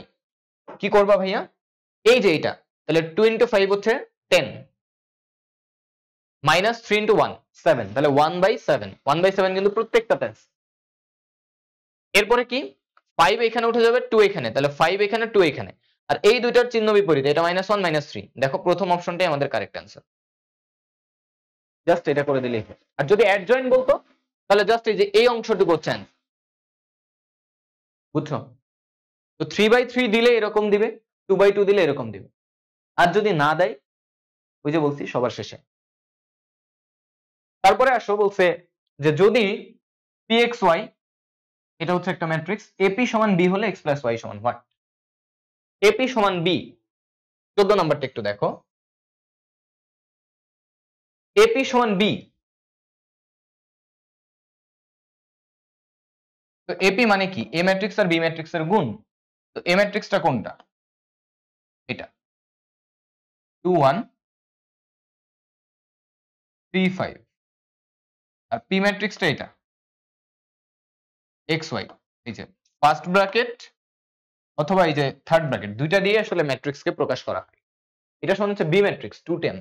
কি করবা ভাইয়া, এই যে এটা, তাহলে 2 × 5 হচ্ছে 10, মাইনাস 3 × 1 7, তাহলে 1/7, 1/7 কিন্তু প্রত্যেকটা টেন্স। এরপরে কি, 5 এখানে উঠে যাবে, 2 এখানে, তাহলে 5 এখানে, 2 এখানে, আর এই দুইটার চিহ্ন বিপরীত, এটা -1 -3। দেখো প্রথম অপশনটাই আমাদের কারেক্ট অ্যান্সার। জাস্ট এটা করে দিলেই হয়। আর যদি অ্যাডজয়েন্ট বলতো তাহলে জাস্ট এই যে এই অংশটুকু হচ্ছে অ্যান্সার। বুঝছো? তো 3/3 দিলে এরকম দিবে, 2/2 দিলে এরকম দিবে। আর যদি না দেয়, ওই যে বলছি সবার শেষে। তারপরে আসো, বলছে যে যদি pxy, এটা হচ্ছে একটা ম্যাট্রিক্স, AP সমান b হলে x + y সমান হোয়াট? AP সমান b, 14 নাম্বারটা একটু দেখো। AP সমান b, তো AP মানে কি, A ম্যাট্রিক্স আর B ম্যাট্রিক্সের গুণ। তো A ম্যাট্রিক্সটা কোনটা? এটা 2 1 3 5, আর P ম্যাট্রিক্সটা এটা xy, এই যে ফার্স্ট ব্র্যাকেট অথবা এই যে থার্ড ব্র্যাকেট, দুইটা দিয়ে আসলে ম্যাট্রিক্সকে প্রকাশ করা হয়। এটা সমান হচ্ছে B ম্যাট্রিক্স 210।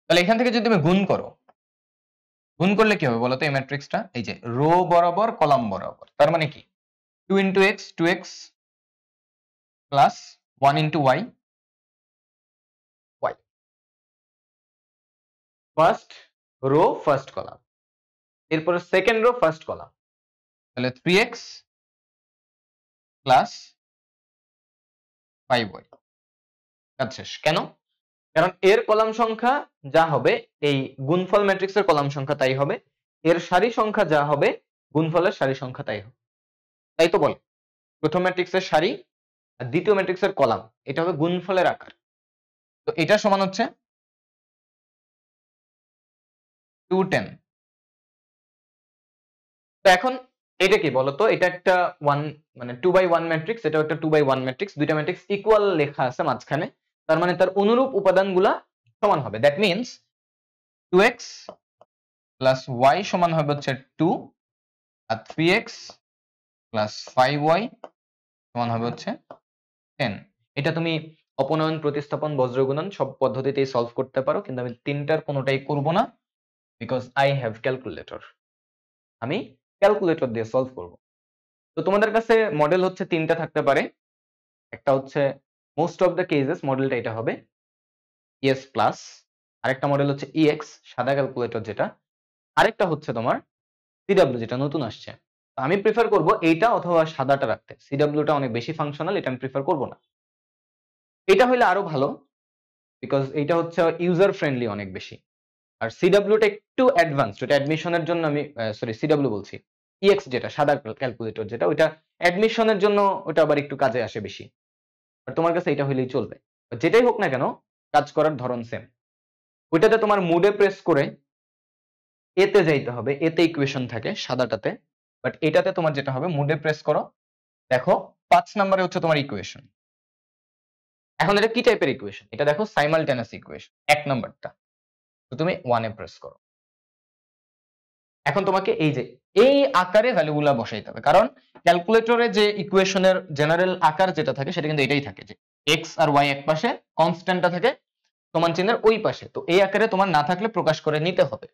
তাহলে এখান থেকে যদি তুমি গুণ করো, গুণ করলে কি হবে বলতো? এই ম্যাট্রিক্সটা এই যে রো বরাবর কলাম বরাবর, তার মানে কি 2 × x 2x plus 1 × y y, first row first column, এরপরে সেকেন্ড রো ফার্স্ট কলাম, তাহলে 3x প্লাস 5y। কাজ শেষ। কেন? কারণ এর কলাম সংখ্যা যা হবে, এই গুণফল ম্যাট্রিক্সের কলাম সংখ্যা তাই হবে, এর সারি সংখ্যা যা হবে গুণফলের সারি সংখ্যা তাই হবে। তাই তো বলে প্রথম ম্যাট্রিক্সের সারি আর দ্বিতীয় ম্যাট্রিক্সের কলাম, এটা হবে গুণফলের আকার। তো এটা সমান হচ্ছে 210। তো এখন এটা কি বলতো, এটা একটা 1 মানে 2/1 ম্যাট্রিক্স, এটাও একটা 2/1 ম্যাট্রিক্স, দুইটা ম্যাট্রিক্স ইকুয়াল লেখা আছে মাঝখানে, তার মানে তার অনুরূপ উপাদানগুলা সমান হবে। That means 2x plus y সমান হবে হচ্ছে 2, আর 3x প্লাস 5y সমান হবে হচ্ছে 10। এটা তুমি অপনয়ন, প্রতিস্থাপন, বজ্রগুণন সব পদ্ধতিতেই সলভ করতে পারো, কিন্তু আমি তিনটার কোনোটাই করব না, বিকজ আই হ্যাভ ক্যালকুলেটর। আমি ক্যালকুলেটর দিয়ে সলভ করব। তো তোমাদের কাছে মডেল হচ্ছে তিনটা থাকতে পারে। একটা হচ্ছে মোস্ট অফ দ্য কেসেস মডেলটা এটা হবে ES প্লাস, আরেকটা মডেল হচ্ছে EX সাদা ক্যালকুলেটর যেটা, আরেকটা হচ্ছে তোমার CW যেটা নতুন আসছে। আমি প্রিফার করব এইটা অথবা সাদাটা রাখতে, CWটা অনেক বেশি ফাংশনাল, এটা আমি প্রিফার করব না। এটা হইলে আরো ভালো, বিকজ এটা হচ্ছে ইউজার ফ্রেন্ডলি অনেক বেশি। আর CWটা একটু অ্যাডভান্সড, ওটা অ্যাডমিশনের জন্য আমি সরি CW বলছি, EX যেটা সাদা ক্যালকুলেটর যেটা, ওইটা অ্যাডমিশনের জন্য ওটা আবার একটু কাজে আসে বেশি। আর তোমার কাছে এটা হইলেই চলবে, যেটাই হোক না কেন কাজ করার ধরন সেম। ওইটাতে তোমার মুডে প্রেস করে এতে যাইতে হবে, এতে ইকুয়েশন থাকে সাদাটাতে, বাট এটাতে তোমার যেটা হবে মুডে প্রেস করো, দেখো 5 নম্বরে হচ্ছে তোমার ইকুয়েশন। এখন এটা কি টাইপের ইকুয়েশন? এটা দেখো সাইমালটেনিয়াস ইকুয়েশন, 1 নম্বরটা। তো তুমি 1 এ প্রেস করো, এখন তোমাকে এই আকারে ভ্যালুগুলা বসাইতে হবে, কারণ ক্যালকুলেটরে যে ইকুয়েশনের জেনারেল আকার যেটা থাকে সেটা কিন্তু এটাই থাকে, যে এক্স আর ওয়াই এক পাশে, কনস্ট্যান্টটা থাকে সমান চিহ্নের ওই পাশে। তো এই আকারে তোমার না থাকলে প্রকাশ করে নিতে হবে।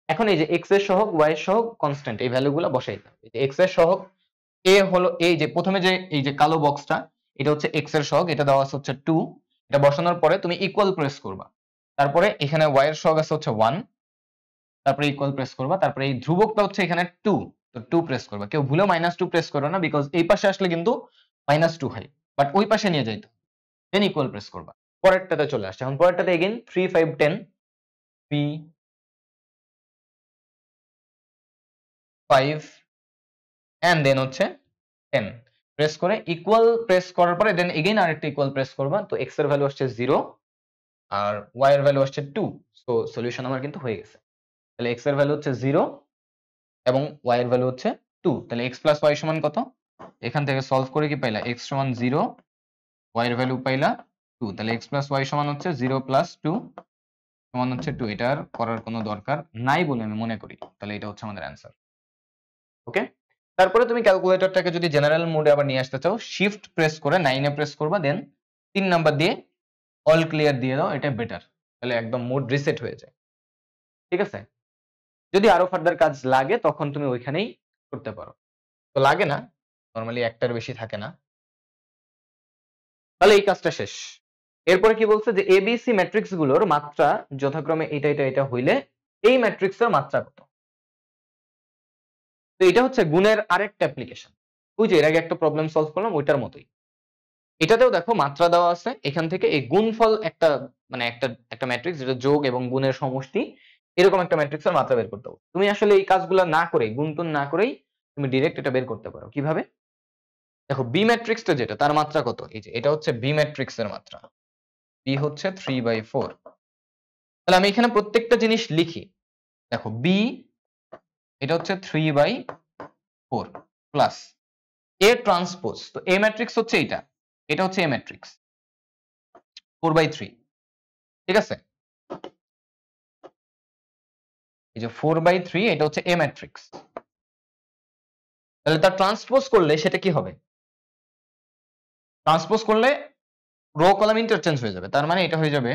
এখন এই যে এক্স এর সহগ, ওয়াই এর সহগ, কনস্ট্যান্ট, এই ভ্যালুগুলো বসাইতে হবে। এক্স এর সহগ এ হলো এই যে প্রথমে যে এই যে কালো বক্সটা, এটা হচ্ছে এক্স এর সহগ, এটা দেওয়া আছে হচ্ছে 2। এটা বসানোর পরে তুমি ইকুয়াল প্রেস করবা, তারপরে এখানে ওয়াই এর সহগ আছে হচ্ছে 1, তারপরে ইকুয়াল প্রেস করবা, তারপরে এই ধ্রুবকটা হচ্ছে এখানে 2, তো 2 প্রেস করবা। কেউ ভুলেও -2 প্রেস করো না, বিকজ এই পাশে আসলে কিন্তু -2 হয়, বাট ওই পাশে নিয়ে যাইতো, দেন ইকুয়াল প্রেস করবা। পরেরটাতে চলে আসছে। এখন পরেরটাতে এগেইন 3 5 10, 3 5 এন্ড দেন হচ্ছে 10 প্রেস করে ইকুয়াল প্রেস করার পরে দেন এগেইন আরেকটা ইকুয়াল প্রেস করবা। তো এক্স এর ভ্যালু আসছে 0 আর ওয়াই এর ভ্যালু আসছে 2। সো সলিউশন আমার কিন্তু হয়ে গেছে। তাহলে এক্স এর ভ্যালু হচ্ছে 0 এবং ওয়াই এর ভ্যালু হচ্ছে 2। তাহলে এক্স প্লাস ওয়াই সমান কত? এখান থেকে সলভ করে কি পাইলা? এক্স সমান 0, ওয়াই এর ভ্যালু পাইলা 2। তাহলে এক্স প্লাস ওয়াই সমান হচ্ছে 0 প্লাস 2 সমান হচ্ছে 2। এটার করার কোনো দরকার নাই বলে আমি মনে করি। তাহলে এটা হচ্ছে আমাদের অ্যান্সার। ওকে, তারপরে তুমি ক্যালকুলেটরটাকে যদি জেনারেল মোডে আবার নিয়ে আসতে চাও, শিফট প্রেস করে 9 এ প্রেস করবা, দেন 3 নাম্বার দিয়ে অল ক্লিয়ার দিয়ে দাও, এটা বেটার। তাহলে একদম মোড রিসেট হয়ে যায়। ঠিক আছে, যদি আরো ফার্দার কাজ লাগে তখন তুমি ওইখানেই করতে পারো, তো লাগে না, নরমালি একটার বেশি থাকে না। তাহলে এই কাজটা শেষ। এরপরে কি বলছে যে এবিসি ম্যাট্রিক্স গুলোর মাত্রা যথাক্রমে এটা এটা এটা হইলে এই ম্যাট্রিক্সের মাত্রা কত? তো এটা হচ্ছে গুণের আরেকটা অ্যাপ্লিকেশন। ওই যে এর আগে একটা প্রবলেম সলভ করলাম ওইটার মতোই, এটাতেও দেখো মাত্রা দেওয়া আছে, এখান থেকে এই গুণফল একটা মানে একটা একটা ম্যাট্রিক্স যেটা যোগ এবং গুণের সমষ্টি, এরকম একটা ম্যাট্রিক্সের মাত্রা বের করতে হবে। তুমি আসলে এই কাজগুলো না করে, গুণটুন না করেই তুমি ডিরেক্ট এটা বের করতে পারো। কিভাবে? দেখো বি ম্যাট্রিক্সটা যেটা, তার মাত্রা কত? এই যে এটা হচ্ছে বি ম্যাট্রিক্সের মাত্রা, বি হচ্ছে 3/4। তাহলে আমি এখানে প্রত্যেকটা জিনিস লিখি। দেখো বি এটা হচ্ছে 3/4 প্লাস এ ট্রান্সপোজ, তো এ ম্যাট্রিক্স হচ্ছে এটা, এটা হচ্ছে এ ম্যাট্রিক্স 4/3। ঠিক আছে, এই যে 4/3 এটা হচ্ছে এ ম্যাট্রিক্স। তাহলে তার ট্রান্সপোজ করলে সেটা কি হবে? ট্রান্সপোজ করলে রো কলাম ইন্টারচেঞ্জ হয়ে যাবে, তার মানে এটা হয়ে যাবে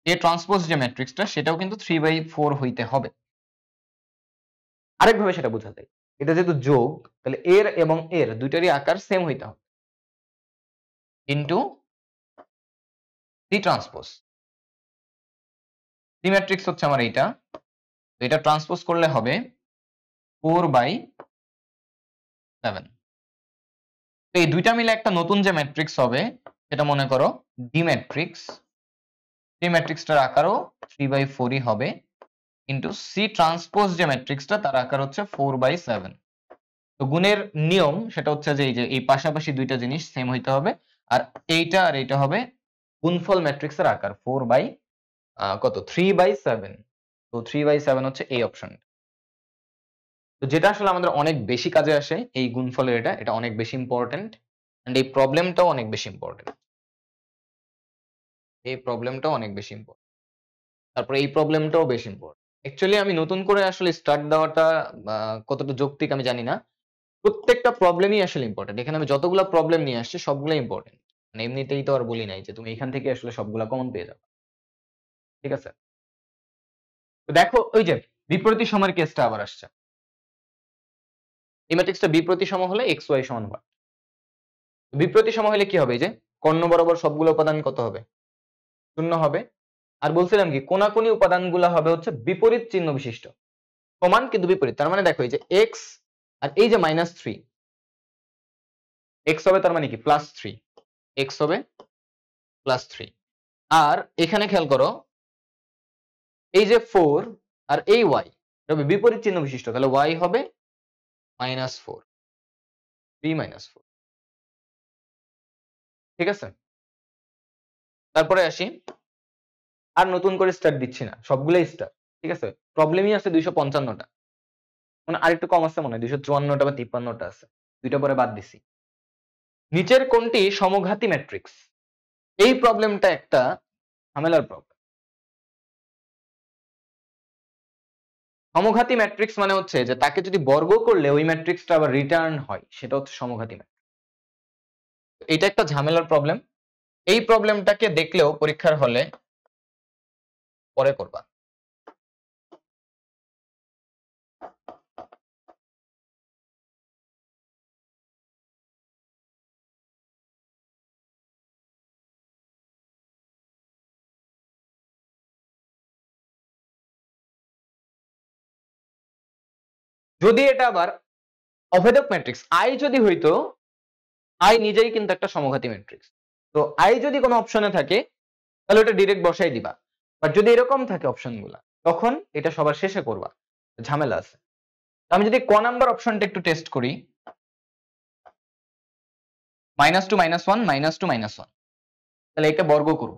এ ট্রান্সপোজ যে ম্যাট্রিক্সটা সেটাও কিন্তু 3/4 হইতে হবে। আরেকভাবে সেটা বোঝা যায়, এটা যেহেতু যোগ, তাহলে এর এবং এর দুইটারই আকার সেম হইতে হবে into C transpose. C matrix হচ্ছে আমার এইটা, তো এটা ট্রান্সপোজ করলে হবে 4/7। তো এই দুইটা মিলে একটা নতুন যে ম্যাট্রিক্স হবে সেটা মনে করো ডি ম্যাট্রিক্স। সেই ম্যাট্রিক্সটার আকারও 3/4ই হবে, কিন্তু সি ট্রান্সপোজ যে ম্যাট্রিক্সটা তার আকার হচ্ছে 4/7। তো গুণের নিয়ম সেটা হচ্ছে যে এই পাশাপাশি দুইটা জিনিস সেম হইতে হবে, আর এইটা আর এইটা হবে গুণফল ম্যাট্রিক্সের আকার 3/7। তো 3/7 হচ্ছে এই অপশন। তো যেটা আসলে আমাদের অনেক বেশি কাজে আসে, এই গুণফলের এটা অনেক বেশি ইম্পর্টেন্ট, এন্ড এই প্রবলেমটাও অনেক বেশি ইম্পর্টেন্ট। এই প্রবলেমটাও অনেক বেশি ইম্পর্টেন্ট, তারপরে এই প্রবলেমটাও বেশি ইম্পর্টেন্ট। অ্যাকচুয়ালি আমি নতুন করে আসলে স্টার্ট দেওয়াটা কতটা যৌক্তিক আমি জানি না। প্রত্যেকটা প্রবলেমই আসলে ইম্পর্টেন্ট। এখানে আমি যতগুলা প্রবলেম নিয়ে আসছি সবগুলো ইম্পর্টেন্ট। মানে এমনিতেই তো আর বলি নাই যে তুমি এখান থেকে আসলে সবগুলা কমন পেয়ে যাবে। ঠিক আছে? তো দেখো ওই যে বিপরীত সময়ের কেসটা আবার আসছে। এই ম্যাট্রিক্সটা বিপরীত হলে xy সমান 1। বিপরীত হলে কি হবে? এই যে কর্ণ বরাবর সবগুলো উপাদান কত হবে? 0 হবে। আর বলছিলাম কি কোনাকুনি উপাদানগুলো হবে হচ্ছে বিপরীত চিহ্ন বিশিষ্ট, সমান কিন্তু বিপরীত। তার মানে দেখো এই যে x আর এই যে -3, x হবে তার মানে কি +3, x হবে +3। আর এখানে খেয়াল করো এই যে 4 আর এই y হবে বিপরীত চিহ্ন বিশিষ্ট, তাহলে y হবে -4, 3 -4। ঠিক আছে, তারপরে আসি, আর নতুন করে স্টার দিচ্ছি না, সবগুলাই স্টার। ঠিক আছে, প্রবলেমই আছে 255টা, মানে আরেকটু কম আছে মনে হয় 254টা বা 53টা আছে, দুইটা পরে বাদ দিছি। নিচের কোনটি সমঘাতী ম্যাট্রিক্স? এই প্রবলেমটা একটা ঝামেলার প্রবলেম। সমঘাতী ম্যাট্রিক্স মানে হচ্ছে যে তাকে যদি বর্গ করলে ওই ম্যাট্রিক্সটা আবার রিটার্ন হয়, সেটা হচ্ছে সমঘাতী ম্যাট্রিক্স। এটা একটা ঝামেলার প্রবলেম। এই প্রবলেমটাকে দেখলেও পরীক্ষার হলে পরে করবা। যদি এটা আবার অভেদক ম্যাট্রিক্স আই যদি হইতো, আই নিজেই কিন্তু একটা সমঘাতী ম্যাট্রিক্স। তো আই যদি কোনো অপশনে থাকে তাহলে ওটা ডিরেক্ট বসাই দিবা। বাট যদি এরকম থাকে অপশনগুলা, তখন এটা সবার শেষে করবা, ঝামেলা আছে। আমি যদি ক নাম্বার অপশনটা একটু টেস্ট করি, -2 -1 -2 -1, তাহলে এটা বর্গ করব।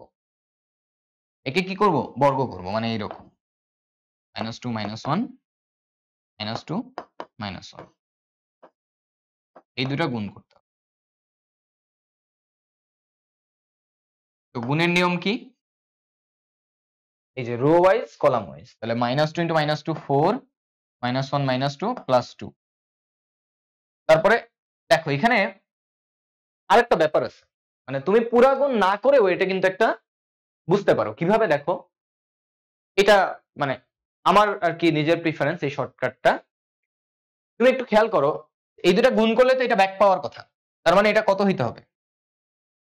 একে কি করব? বর্গ করব, মানে এইরকম -2 -1 -2 -1, এই দুটা গুণ করতে হবে। তো গুণের নিয়ম কি? এই যে রো ওয়াইজ কলাম ওয়াইজ, তাহলে -2 × -2 4, -1 -2 +2। তারপরে দেখো এখানে আরেকটা ব্যাপার আছে, মানে তুমি পুরা গুণ না করেও এটা কিন্তু একটা বুঝতে পারো কিভাবে। দেখো এটা মানে আমার আর কি নিজের প্রিফারেন্স, এই শর্টকাটটা তুমি একটু খেয়াল করো। এই দুটা গুণ করলে তো এটা ব্যাক পাওয়ার কথা, তার মানে এটা কত হইতে হবে?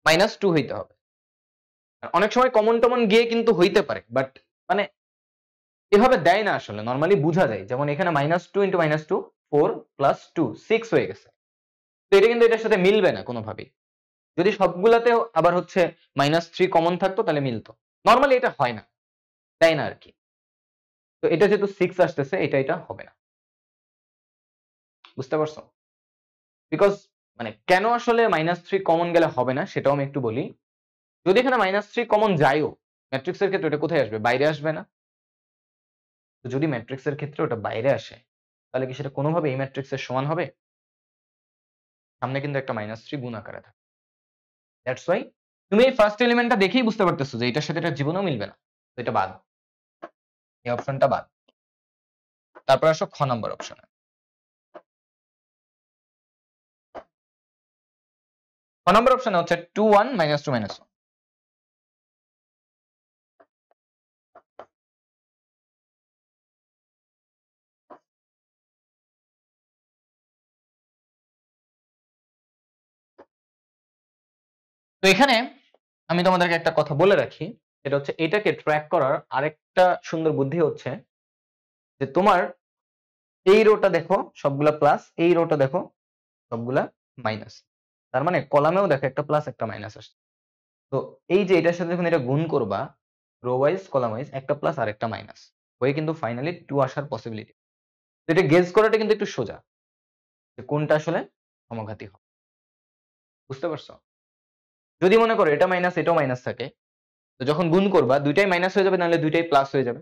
-2 হইতে হবে। অনেক সময় কমন টমন গিয়ে কিন্তু হইতে পারে, বাট মানে এভাবে দেয় না আসলে, নরমালি বোঝা যায়। যেমন এখানে -2 × -2 4 + 2 6 হয়ে গেছে। তো এটা কিন্তু এটার সাথে মিলবে না কোনোভাবেই। যদি সবগুলাতেও আবার হচ্ছে -3 কমন থাকতো তাহলে মিলতো। নরমালি এটা হয় না, তাই না আর কি। তো এটা যেহেতু 6 আসতেছে, এটা হবে না। বুঝতে পারছো? বিকজ মানে কেন আসলে -3 কমন গেলে হবে না সেটাও আমি একটু বলি। যদি এখানে -3 কমন যায়ও, ম্যাট্রিক্সের ক্ষেত্রে ওটা কোথায় আসবে? বাইরে আসবে না? তো যদি ম্যাট্রিক্সের ক্ষেত্রে ওটা বাইরে আসে, তাহলে কি সেটা কোনোভাবে এই ম্যাট্রিক্সের সমান হবে? সামনে কিন্তু একটা -3 গুণ আকারে থাকে। দ্যাটস ওয়াই তুমি এই ফার্স্ট এলিমেন্টটা দেখেই বুঝতে পারতেছো যে এটার সাথে এটা জীবনেও মিলবে না। তো এটা বাদ, এই অপশনটা বাদ। তারপর আসো খ নম্বর অপশনে। খ নম্বর অপশনে হচ্ছে 2 1 -2 -1। তো এখানে আমি তোমাদেরকে একটা কথা বলে রাখি, সেটা হচ্ছে এটাকে ট্র্যাক করার আরেকটা সুন্দর বুদ্ধি হচ্ছে যে তোমার এই রোটা দেখো সবগুলা প্লাস, এই রোটা দেখো সবগুলা মাইনাস। তার মানে কলামেও দেখো একটা প্লাস একটা মাইনাস আসছে। তো এই যে এটার সাথে যখন এটা গুণ করবা, রো ওয়াইজ কলাম ওয়াইজ একটা প্লাস আর একটা মাইনাস হয়ে কিন্তু ফাইনালি 2 আসার পসিবিলিটি। তো এটা গেস করাটা কিন্তু একটু সোজা যে কোনটা আসলে সমঘাতী হবে। বুঝতে পারছো? যদি মনে করো এটা মাইনাস এটাও মাইনাস থাকে, তো যখন গুণ করবা দুইটাই মাইনাস হয়ে যাবে, নাহলে দুইটাই প্লাস হয়ে যাবে।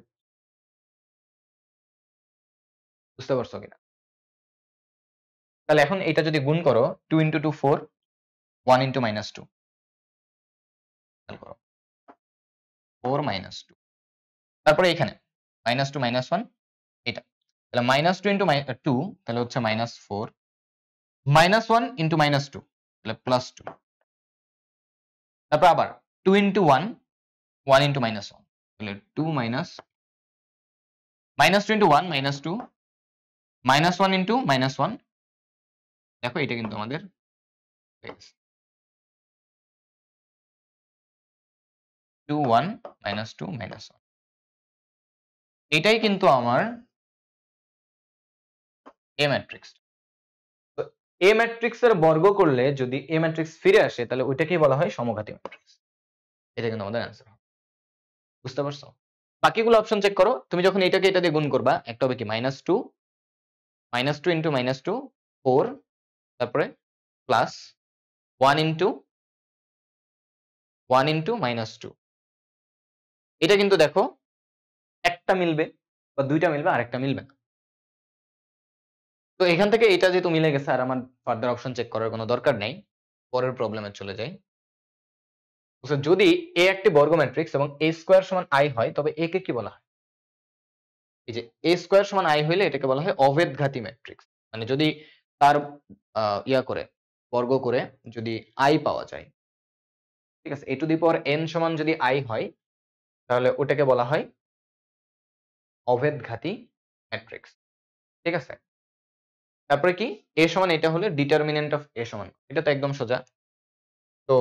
বুঝতে পারছো কিনা? তাহলে এখন এটা যদি গুণ করো 2 × 2 4, 1 × -2, খেয়াল করো 4 -2। তারপরে এখানে -2 -1 এটা, তাহলে -2 × 2 তাহলে হচ্ছে -4, -1 × -2 তাহলে +2। তারপর আবার 2 × 1, 1 × -1 তাহলে 2 -2 × 1 -2 -1 × -1। দেখো এটা কিন্তু আমাদের হয়ে গেছে 2 1 -2 -1। এটাই কিন্তু আমার এ ম্যাট্রিক্স। তো এ ম্যাট্রিক্স এর বর্গ করলে যদি এ ম্যাট্রিক্স ফিরে আসে, তাহলে ওইটাকেই বলা হয় সমঘাতী ম্যাট্রিক্স। এটা কিন্তু আমাদের অ্যান্সার। বুঝতে পারছো? বাকিগুলো অপশন চেক করো। তুমি যখন এটাকে এটা দিয়ে গুণ করবা, একটা হবে কি -2 × -2 4, তারপরে প্লাস 1 × 1 × -2। এটা কিন্তু দেখো একটা মিলবে বা দুইটা মিলবে, আরেকটা মিলবে না। তো এখান থেকে এটা যেহেতু মিলে গেছে, আর আমার ফার্দার অপশন চেক করার কোনো দরকার নেই। পরের প্রবলেমে চলে যাই। যদি এ একটি বর্গ ম্যাট্রিক্স এবং a² = i হয়, তবে এ কে কি বলা হয়? এই যে a স্কয়ার সমান i হইলে এটাকে বলা হয় অভেদঘাতী ম্যাট্রিক্স। মানে যদি তার ইয়া করে বর্গ করে যদি i পাওয়া যায়, ঠিক আছে, a two the power n সমান যদি i হয় তাহলে ওটাকে বলা হয় অভেদঘাতী ম্যাট্রিক্স। ঠিক আছে? তারপরে কি a সমান এটা হলে ডিটারমিনেন্ট অফ a সমান, এটা তো একদম সোজা। তো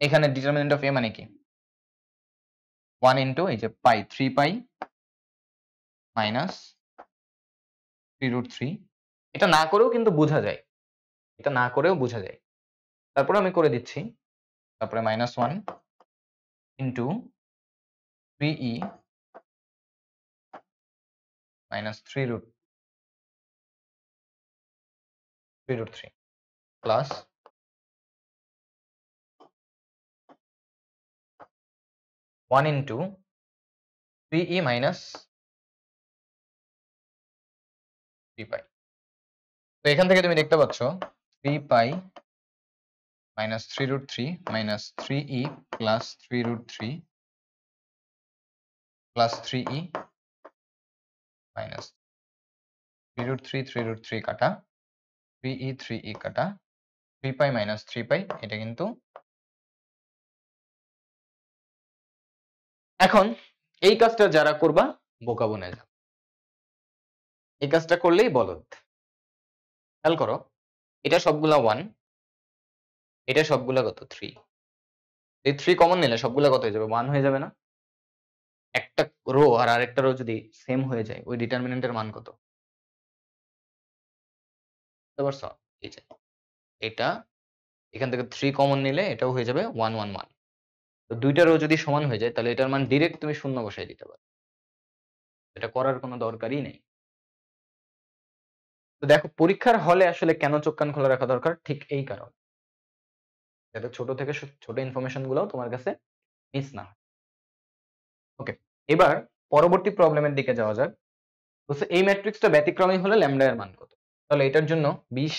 এখানে ডিটারমিনেন্ট অফ a মানে কি 1 ইনটু এই যে পাই 3 পাই মাইনাস 3√3। এটা না করেও কিন্তু বোঝা যায়, এটা না করেও বোঝা যায়। তারপরে আমি করে দিচ্ছি, তারপরে -1 into 3e minus 3√3 plus 1 into 3e minus 3 pi. তো এখান থেকে তুমি দেখতে পাচ্ছ 3 pi minus 3√3 minus 3e plus 3√3 plus 3e minus 3√3 কাটা 3e কাটা 3 পাই মাইনাস 3 পাই, এটা কিন্তু। এখন এই কাজটা যারা করবা বোকা বনে যাবে, এই কাজটা করলেই বলদ। খেয়াল করো, এটা সবগুলা 1, এটা সবগুলা কত 3, এই 3 কমন নিলে সবগুলা কত হয়ে যাবে 1 হয়ে যাবে না? একটা রো আর আরেকটা রো যদি সেম হয়ে যায় ওই ডিটারমিনেন্টের মান কত? বুঝতে পারছো? এই যে এটা এখান থেকে 3 কমন নিলে এটাও হয়ে যাবে 1 1 1। তো দুইটা রো যদি সমান হয়ে যায় তাহলে এটার মান ডিরেক্ট তুমি শূন্য বসাই দিতে পারো, এটা করার কোনো দরকারই নেই। তো দেখো পরীক্ষার হলে আসলে কেন চোখ কান খোলা রাখা দরকার, ঠিক এই কারণ, যাতে ছোট থেকে ছোট ইনফরমেশন গুলো তোমার কাছে মিস না হয়। ওকে, এবার পরবর্তী প্রবলেমের দিকে যাওয়া যাক। বলছে এই ম্যাট্রিক্সটা ব্যতিক্রমী হলে ল্যামডা এর মান কত? তাহলে এটার জন্য 20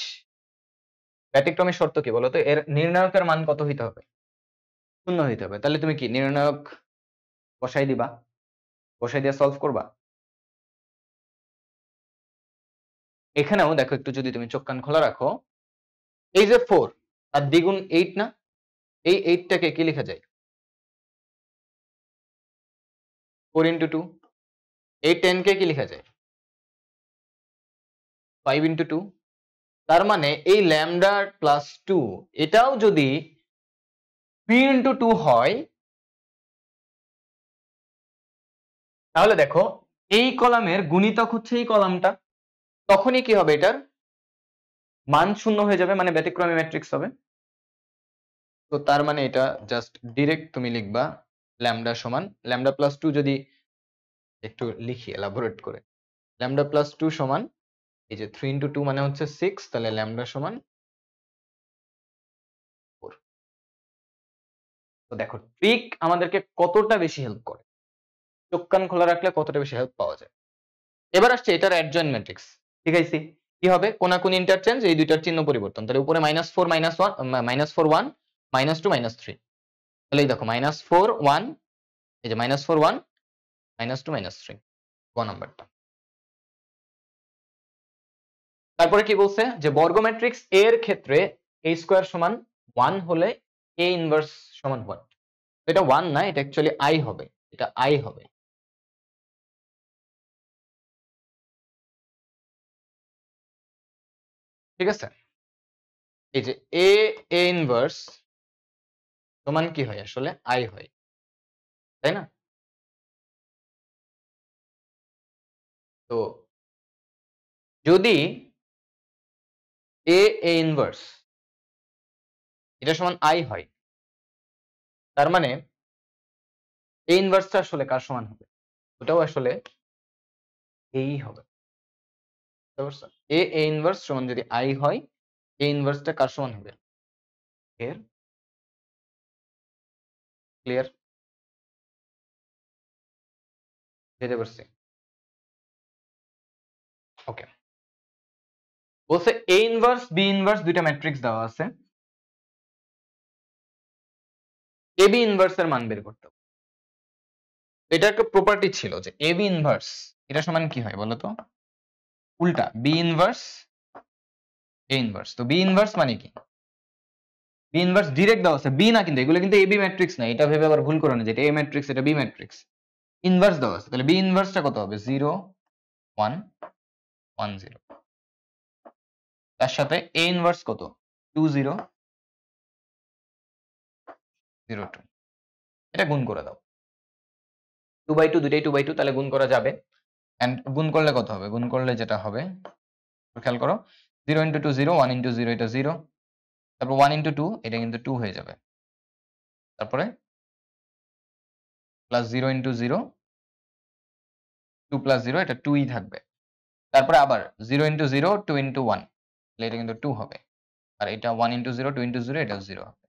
ব্যতিক্রমী শর্ত কি বলতো? এর নির্ণায়কের মান কত হইতে হবে? 0 হইতে হবে। তাহলে তুমি কি নির্ণায়ক বসাই দিবা, বসাই দিয়ে সলভ করবা? এখানেও দেখো একটু যদি তুমি চোখ কান খোলা রাখো, এই যে 4 আর দ্বিগুণ 8 না, এই 8 টাকে কি লেখা যায়? 4 ইনটু 2। এই 10 কে কি লেখা যায়? 5 ইনটু 2। তার মানে এই ল্যামডা প্লাস 2 এটাও যদি 3 ইনটু 2 হয়, তাহলে দেখো এই কলামের গুণিতক হচ্ছে এই কলামটা, তখনই কি হবে? এটার মান 0 হয়ে যাবে, মানে ব্যতিক্রমী ম্যাট্রিক্স হবে। তো তার মানে এটা জাস্ট ডিরেক্ট তুমি লিখবা ল্যামডা সমান ল্যামডা প্লাস 2, যদি একটু লিখি এলাবোরেট করে, ল্যামডা প্লাস 2 সমান এই যে 3 ইনটু 2 মানে হচ্ছে 6, তাহলে ল্যামডা সমান 4। তো দেখো ট্রিক আমাদেরকে কতটা বেশি হেল্প করে, চোখ কান খোলা রাখলে কতটা বেশি হেল্প পাওয়া যায়। এবার আসছে এটার অ্যাডজয়েন্ট ম্যাট্রিক্স, ঠিক আছে? কি হবে? কোনাকুনি ইন্টারচেঞ্জ, এই দুইটার চিহ্ন পরিবর্তন। তাহলে উপরে -4 -1 -4 1 -2 -3, তাহলে এই দেখো -4 1, এই যে -4 1 -2 -3 গ নাম্বারটা। তারপরে কি বলছে যে বর্গ ম্যাট্রিক্স এর ক্ষেত্রে a স্কয়ার সমান 1 হলে a ইনভার্স সমান 1। এটা 1 না, এটা অ্যাকচুয়ালি i হবে, এটা i হবে। ঠিক আছে? এই যে a ইনভার্স সমান কি হয়? আসলে i হয়, তাই না? তো যদি a ইনভার্স এটা সমান i হয়, তার মানে a ইনভার্সটা আসলে কার সমান হবে? ওটাও আসলে এই হবে। বুঝতে পারছো? a ইনভার্স সমান যদি i হয়, a ইনভার্সটা কার সমান হবে? এর। ক্লিয়ার? বুঝতে পারছি? ওকে, বলছে a ইনভার্স b ইনভার্স দুইটা ম্যাট্রিক্স দেওয়া আছে, ab ইনভার্স এর মান বের করতে হবে। এটা একটা প্রপার্টি ছিল যে ab ইনভার্স এটা সমান কি হয় বলো তো? উল্টা, বি ইনভার্স এ ইনভার্স। তো বি ইনভার্স মানে কি? বি ইনভার্স ডিরেক্ট দেওয়া আছে, বি না কিন্তু, এগুলো কিন্তু এ বি ম্যাট্রিক্স না, এটা ভেবে আবার ভুল করো না যেটা এ ম্যাট্রিক্স এটা বি ম্যাট্রিক্স। ইনভার্স দেওয়া আছে, তাহলে বি ইনভার্সটা কত হবে? 0 1 1 0। তার সাথে এ ইনভার্স কত? 2 0 0 2। এটা গুণ করে দাও, 2/2 দুইটাই 2/2, তাহলে গুণ করা যাবে। এন্ড গুণ করলে কত হবে? গুণ করলে যেটা হবে খেয়াল করো, 0 × 2 0, 1 × 0 এটা 0, তারপর 1 × 2 এটা কিন্তু 2 হয়ে যাবে, তারপরে প্লাস 0 × 0 2 প্লাস 0 এটা 2ই থাকবে, তারপরে আবার 0 × 0 2 × 1, তাহলে এটা কিন্তু 2 হবে, আর এটা 1 × 0 2 × 0 এটা 0 হবে,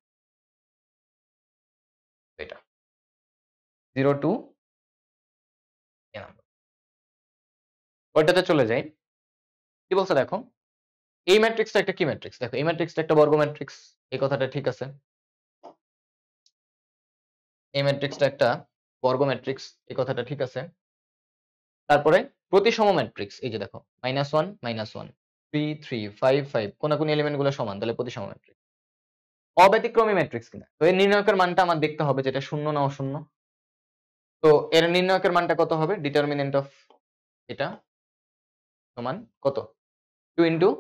এটা 0 2 এ নাম্বার। ওইটাতে চলে যাই, কি বলছে দেখো, এই ম্যাট্রিক্সটা একটা কি ম্যাট্রিক্স? দেখো এই ম্যাট্রিক্সটা একটা বর্গ ম্যাট্রিক্স, এই কথাটা ঠিক আছে। এই ম্যাট্রিক্সটা একটা বর্গ ম্যাট্রিক্স, এই কথাটা ঠিক আছে। তারপরে প্রতিসম ম্যাট্রিক্স, এই যে দেখো -1 -1 3 3 5 5 কোনাকুনি এলিমেন্ট গুলো সমান, তাহলে প্রতিসম ম্যাট্রিক্স। অব্যতিক্রমী ম্যাট্রিক্স কিনা, তো এর নির্ণায়কের মানটা আমার দেখতে হবে যেটা শূন্য না অশূন্য। তো এর নির্ণায়কের মানটা কত হবে? ডিটারমিনেন্ট অফ এটা সমান কত? 2 ×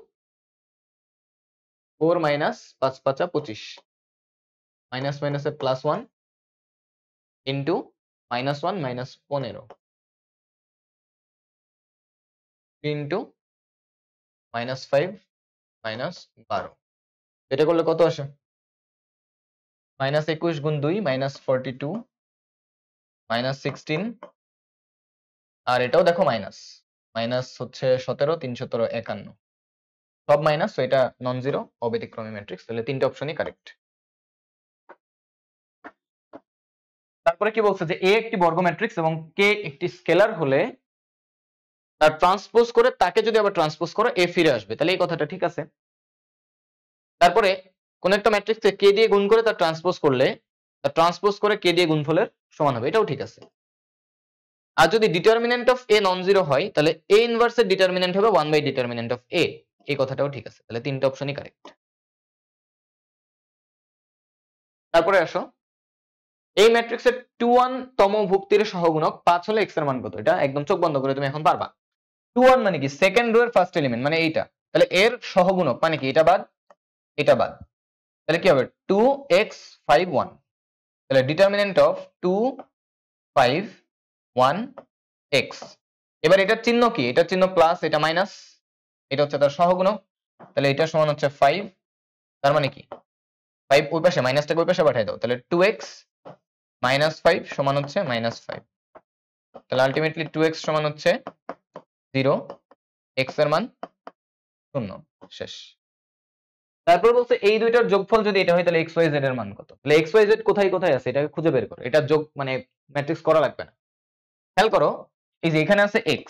4 - 5 5 25, মাইনাস মাইনাসে +1 ইন্টু -1 -15 ইন্টু -5 -12। এটা করলে কত আসে? -21 × 2 -42 -16, আর এটাও দেখো মাইনাস, মাইনাস হচ্ছে 17 3 17 51, সব মাইনাস, তো এটা নন জিরো অব্যতিক্রমী ম্যাট্রিক্স, তাহলে তিনটে অপশনই কারেক্ট। তারপরে কি বলছে যে এ একটি বর্গ ম্যাট্রিক্স এবং কে একটি স্কেলার হলে তার ট্রান্সপোজ করে তাকে যদি আবার ট্রান্সপোজ করো এ ফিরে আসবে, তাহলে এই কথাটা ঠিক আছে। তারপরে কোন একটা ম্যাট্রিক্সকে কে দিয়ে গুণ করে তার ট্রান্সপোজ করলে তার ট্রান্সপোজ করে কে দিয়ে গুণফলের সমান হবে, এটাও ঠিক আছে। আর যদি determinant of A non zero হয় তাহলে এ ইনভার্স এর ডিটারমিনেন্ট হবে 1/ডিটারমিনেন্ট অফ এ, এই কথাটাও ঠিক আছে, তাহলে তিনটে অপশনই কারেক্ট। তারপরে আসো, এই ম্যাট্রিক্সের 2 1 তম ভুক্তির সহগুণক 5 হলে x এর মান কত? এটা একদম চোখ বন্ধ করে তুমি এখন পারবা। 2 1 মানে কি? সেকেন্ড রো এর ফার্স্ট এলিমেন্ট মানে এইটা, তাহলে এর সহগুণক মানে কি? এটা বাদ এটা বাদ, তাহলে কি হবে? 2x 5 1, তাহলে ডিটারমিনেন্ট অফ 2 5 1 x। এবার এটার চিহ্ন কি? এটার চিহ্ন প্লাস, এটা মাইনাস, এটা হচ্ছে তার সহগুণক, তাহলে এটা সমান হচ্ছে 5, তার মানে কি 5 ওই পাশে, মাইনাসটাকে ওই পাশে পাঠিয়ে দাও, তাহলে 2x -5 সমান হচ্ছে -5, তাহলে আলটিমেটলি 2x সমান হচ্ছে 0, x এর মান 0, শেষ। তারপর বলছে এই দুইটার যোগফল যদি এটা হয় তাহলে x y z এর মান কত? তাহলে x y z কোথায় কোথায় আছে এটাকে খুঁজে বের করো, এটা যোগ মানে ম্যাট্রিক্স করা লাগবে না। খেয়াল করো, এই যে এখানে আছে x,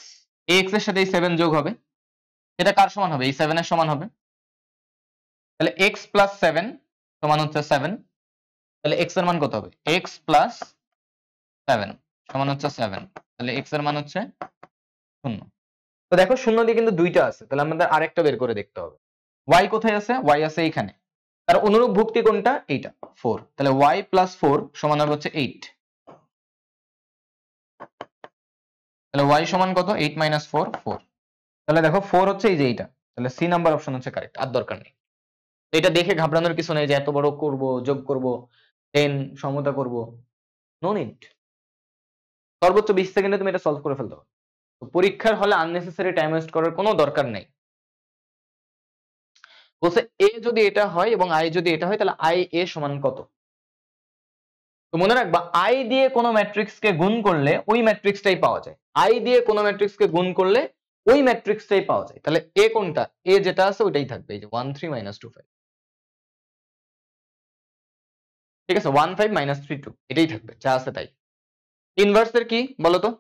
এই x এর সাথে এই 7 যোগ হবে, এটা কার সমান হবে? এই 7 এর সমান হবে, তাহলে x + 7 সমান হচ্ছে 7, তাহলে x এর মান কত হবে? x + 7 সমান হচ্ছে 7, তাহলে x এর মান হচ্ছে 0। তো দেখো 0 দিয়ে কিন্তু দুইটা আছে, তাহলে আমাদের আরেকটা বের করে দেখতে হবে। y কোথায় আছে? y আছে এইখানে, তার অনুরূপ ভুক্তি কোনটা? এইটা 4, তাহলে y + 4 সমান হবে হচ্ছে 8, তাহলে y সমান কত? 8 - 4 4, তাহলে দেখো 4 হচ্ছে এই যে এইটা, তাহলে সি নাম্বার অপশন হচ্ছে কারেক্ট, আর দরকার নেই। এটা দেখে ঘাবড়ানোর কিছু নেই যে এত বড় করব, যোগ করব, 10 সমতা করব, নো নিড। সর্বোচ্চ 20 সেকেন্ডে তুমি এটা সলভ করে ফেলতে পারো। তো পরীক্ষার হলে আননেসেসারি টাইম ওয়েস্ট করার কোনো দরকার নেই। বলছে এ যদি এটা হয় এবং আই যদি এটা হয় তাহলে আই এ সমান কত? তো মনে রাখবা, আই দিয়ে কোনো ম্যাট্রিক্সকে গুণ করলে ওই ম্যাট্রিক্সটাই পাওয়া যায়, আই দিয়ে কোনো ম্যাট্রিক্সকে গুণ করলে ওই ম্যাট্রিক্সটাই পাওয়া যায়, তাহলে এ কোনটা? এ যেটা আছে ওইটাই থাকবে, এই যে 1 3 - 2 5, ঠিক আছে, 1 5 - 3 2 এটাই থাকবে, যা আছে তাই। ইনভার্স এর কি বলো তো?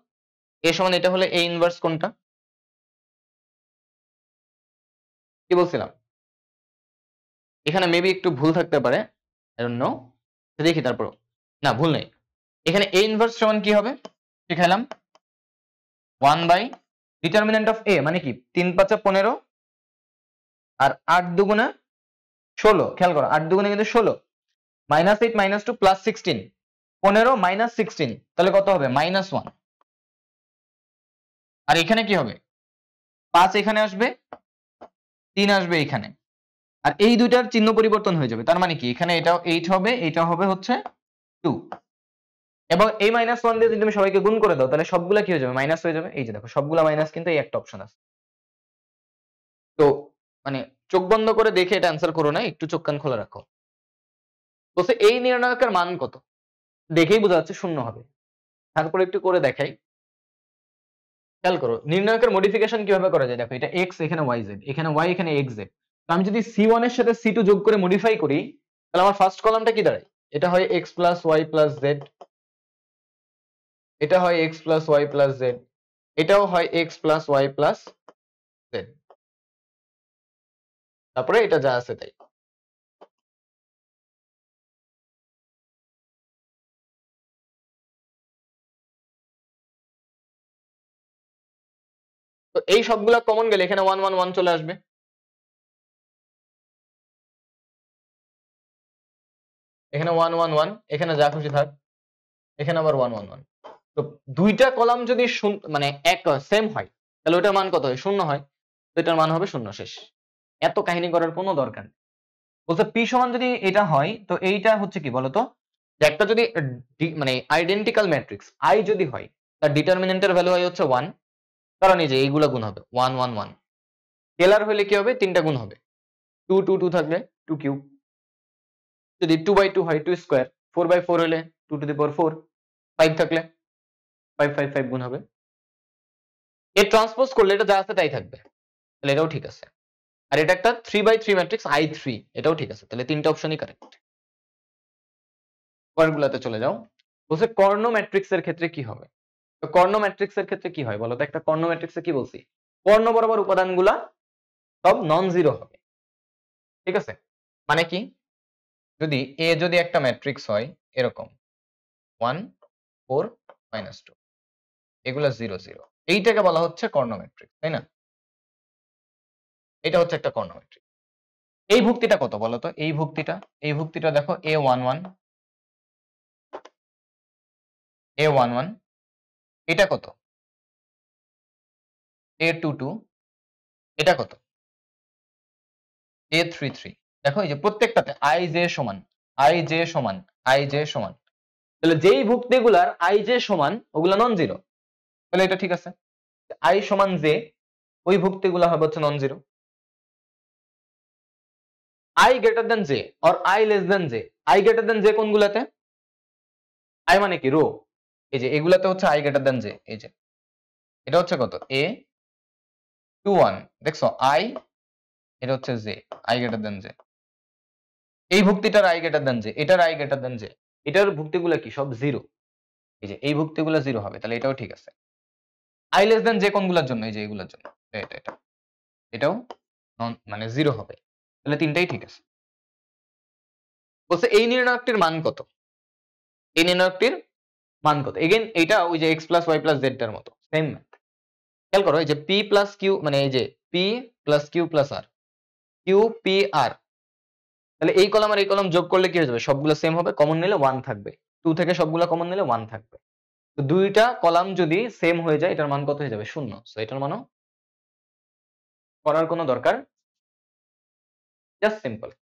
এ সমান এটা হলে এ ইনভার্স কোনটা? কি বলছিলাম? এখানে মেবি একটু ভুল থাকতে পারে, আই ডোন্ট নো, দেখি তারপর। না ভুল নেই, এখানে এ ইনভার্স সমান কি হবে শিখাইলাম, 1 বাই ডিটারমিনেন্ট অফ এ মানে কি 3 5 15 আর 8 দুগুণে 16, খেয়াল করো 8 দুগুণে কিন্তু 16, -8 -2 + 16, 15 - 16, তাহলে কত হবে -1। আর এখানে কি হবে 5 এখানে আসবে, 3 আসবে এখানে, আর এই দুইটার চিহ্ন পরিবর্তন হয়ে যাবে, তার মানে কি এখানে এটাও 8 হবে, এটা হবে হচ্ছে 2, এবং এই -1 দিয়ে যদি তুমি সবাইকে গুণ করে দাও তাহলে সবগুলা কি হয়ে যাবে মাইনাস হয়ে যাবে। এই যে দেখো সবগুলা মাইনাস, কিন্তু এই একটা অপশন আছে। তো মানে চোখ বন্ধ করে দেখে এটা অ্যান্সার করো না, একটু চোখ কান খোলা রাখো। বলছে এই নির্ণায়কের মান কত, দেখেই বোঝা যাচ্ছে শূন্য হবে। তারপরে একটু করে দেখাই, খেয়াল করো নির্ণায়কের মডিফিকেশন কিভাবে করা যায়। দেখো এটা x, এখানে yz, এখানে y, এখানে xz। তো আমি যদি c1 এর সাথে c2 যোগ করে মডিফাই করি তাহলে আমার ফার্স্ট কলামটা কি দাঁড়ায়, এটা হয় x plus y plus z, এটা হয় x plus y plus z, এটাও হয় x plus y plus z, তারপরে এটা যা আছে তাই। তো এই সবগুলা কমন গেলে এখানে 1 1 1 চলে আসবে। এখানে 1 1 1, এখানে যা খুশি থাক, এখানে আবার 1 1 1। তো দুইটা কলাম যদি মানে এক সেম হয় তাহলে ওটার মান কত হয়, শূন্য হয়। তো এটার মান হবে শূন্য, শেষ। এত কাহিনী করার কোনো দরকার নেই। বলছে পি সমান যদি এটা হয় তো এইটা হচ্ছে কি বলতো, যে একটা যদি মানে আইডেন্টিক্যাল ম্যাট্রিক্স আই যদি হয় তার ডিটারমিনেন্টের ভ্যালু হয় হচ্ছে 1, কারণ এই যে এইগুলা গুণ হবে 1 1 1। স্কেলার হলে কি হবে, তিনটা গুণ হবে, 2 2 2 থাকবে 2 কিউব, যদি 2 বাই 2 হয় 2 স্কয়ার, 4 বাই 4 হলে 2 টু দি পাওয়ার 4, 5 থাকলে 5 5 5 গুণ হবে। এর ট্রান্সপোজ করলে এটা যা আছে তাই থাকবে, তাহলে এটাও ঠিক আছে। আর এটা একটা 3 বাই 3 ম্যাট্রিক্স I3, এটাও ঠিক আছে, তাহলে তিনটা অপশনই কারেক্ট। পরেরগুলাতে চলে যাও। বলছে কর্ণ ম্যাট্রিক্সের ক্ষেত্রে কি হবে। তো কর্ণ ম্যাট্রিক্সের ক্ষেত্রে কি হয় বলো তো, একটা কর্ণ ম্যাট্রিক্সে কি বলছি, কর্ণ বরাবর উপাদানগুলা সব নন জিরো হবে, ঠিক আছে। মানে কি, যদি এ যদি একটা ম্যাট্রিক্স হয় এরকম 1 4 -2, এগুলা 0 0, এইটাকে বলা হচ্ছে কর্ণ ম্যাট্রিক্স, তাই না। এটা হচ্ছে একটা কর্ণ ম্যাট্রিক্স। এই ভুক্তিটা কত বলো তো, এই ভুক্তিটা দেখো A11 A11, এটা কত A22, এটা কত A33। দেখো এই যে প্রত্যেকটাতে i j সমান i j সমান i j সমান, তাহলে যেই ভুক্তিগুলার i j সমান ওগুলা নন জিরো, তাহলে এটা ঠিক আছে। i সমান j, ওই ভুক্তিগুলা হবে হচ্ছে non zero. i greater than j or i less than j, i greater than j কোনগুলাতে, i মানে কি রো, এই যে এগুলাতে হচ্ছে i গ্রেটার দেন j, এই যে এটা হচ্ছে কত A21, দেখছো i, এটা হচ্ছে j, i greater than j। এই ভুক্তিটার i গ্রেটার দেন j, এটার i গ্রেটার দেন j, এটার ভুক্তিগুলা কি সব জিরো, এই যে এই ভুক্তিগুলা জিরো হবে, তাহলে এটাও ঠিক আছে। i লেস দেন j কোনগুলার জন্য, এই যে এগুলার জন্য, এটা এটাও মানে জিরো হবে, তাহলে তিনটাই ঠিক আছে। বলছে এই নির্ণায়কটির মান কত, এই নির্ণায়কটির মান কত। এগেইন এইটা ওই যে x plus y plus z টার মতো সেম ম্যাথ। খেয়াল করো এই যে p প্লাস q, মানে এই যে p plus q plus r, q p r, তাহলে এই কলাম আর এই কলাম যোগ করলে কি হয়ে যাবে, সবগুলো সেম হবে, কমন নিলে 1 থাকবে, 2 থেকে সবগুলো কমন নিলে 1 থাকবে। তো দুইটা কলাম যদি সেম হয়ে যায় এটার মান কত হয়ে যাবে, শূন্য। সো এটার মানও করার কোনো দরকার, জাস্ট সিম্পল।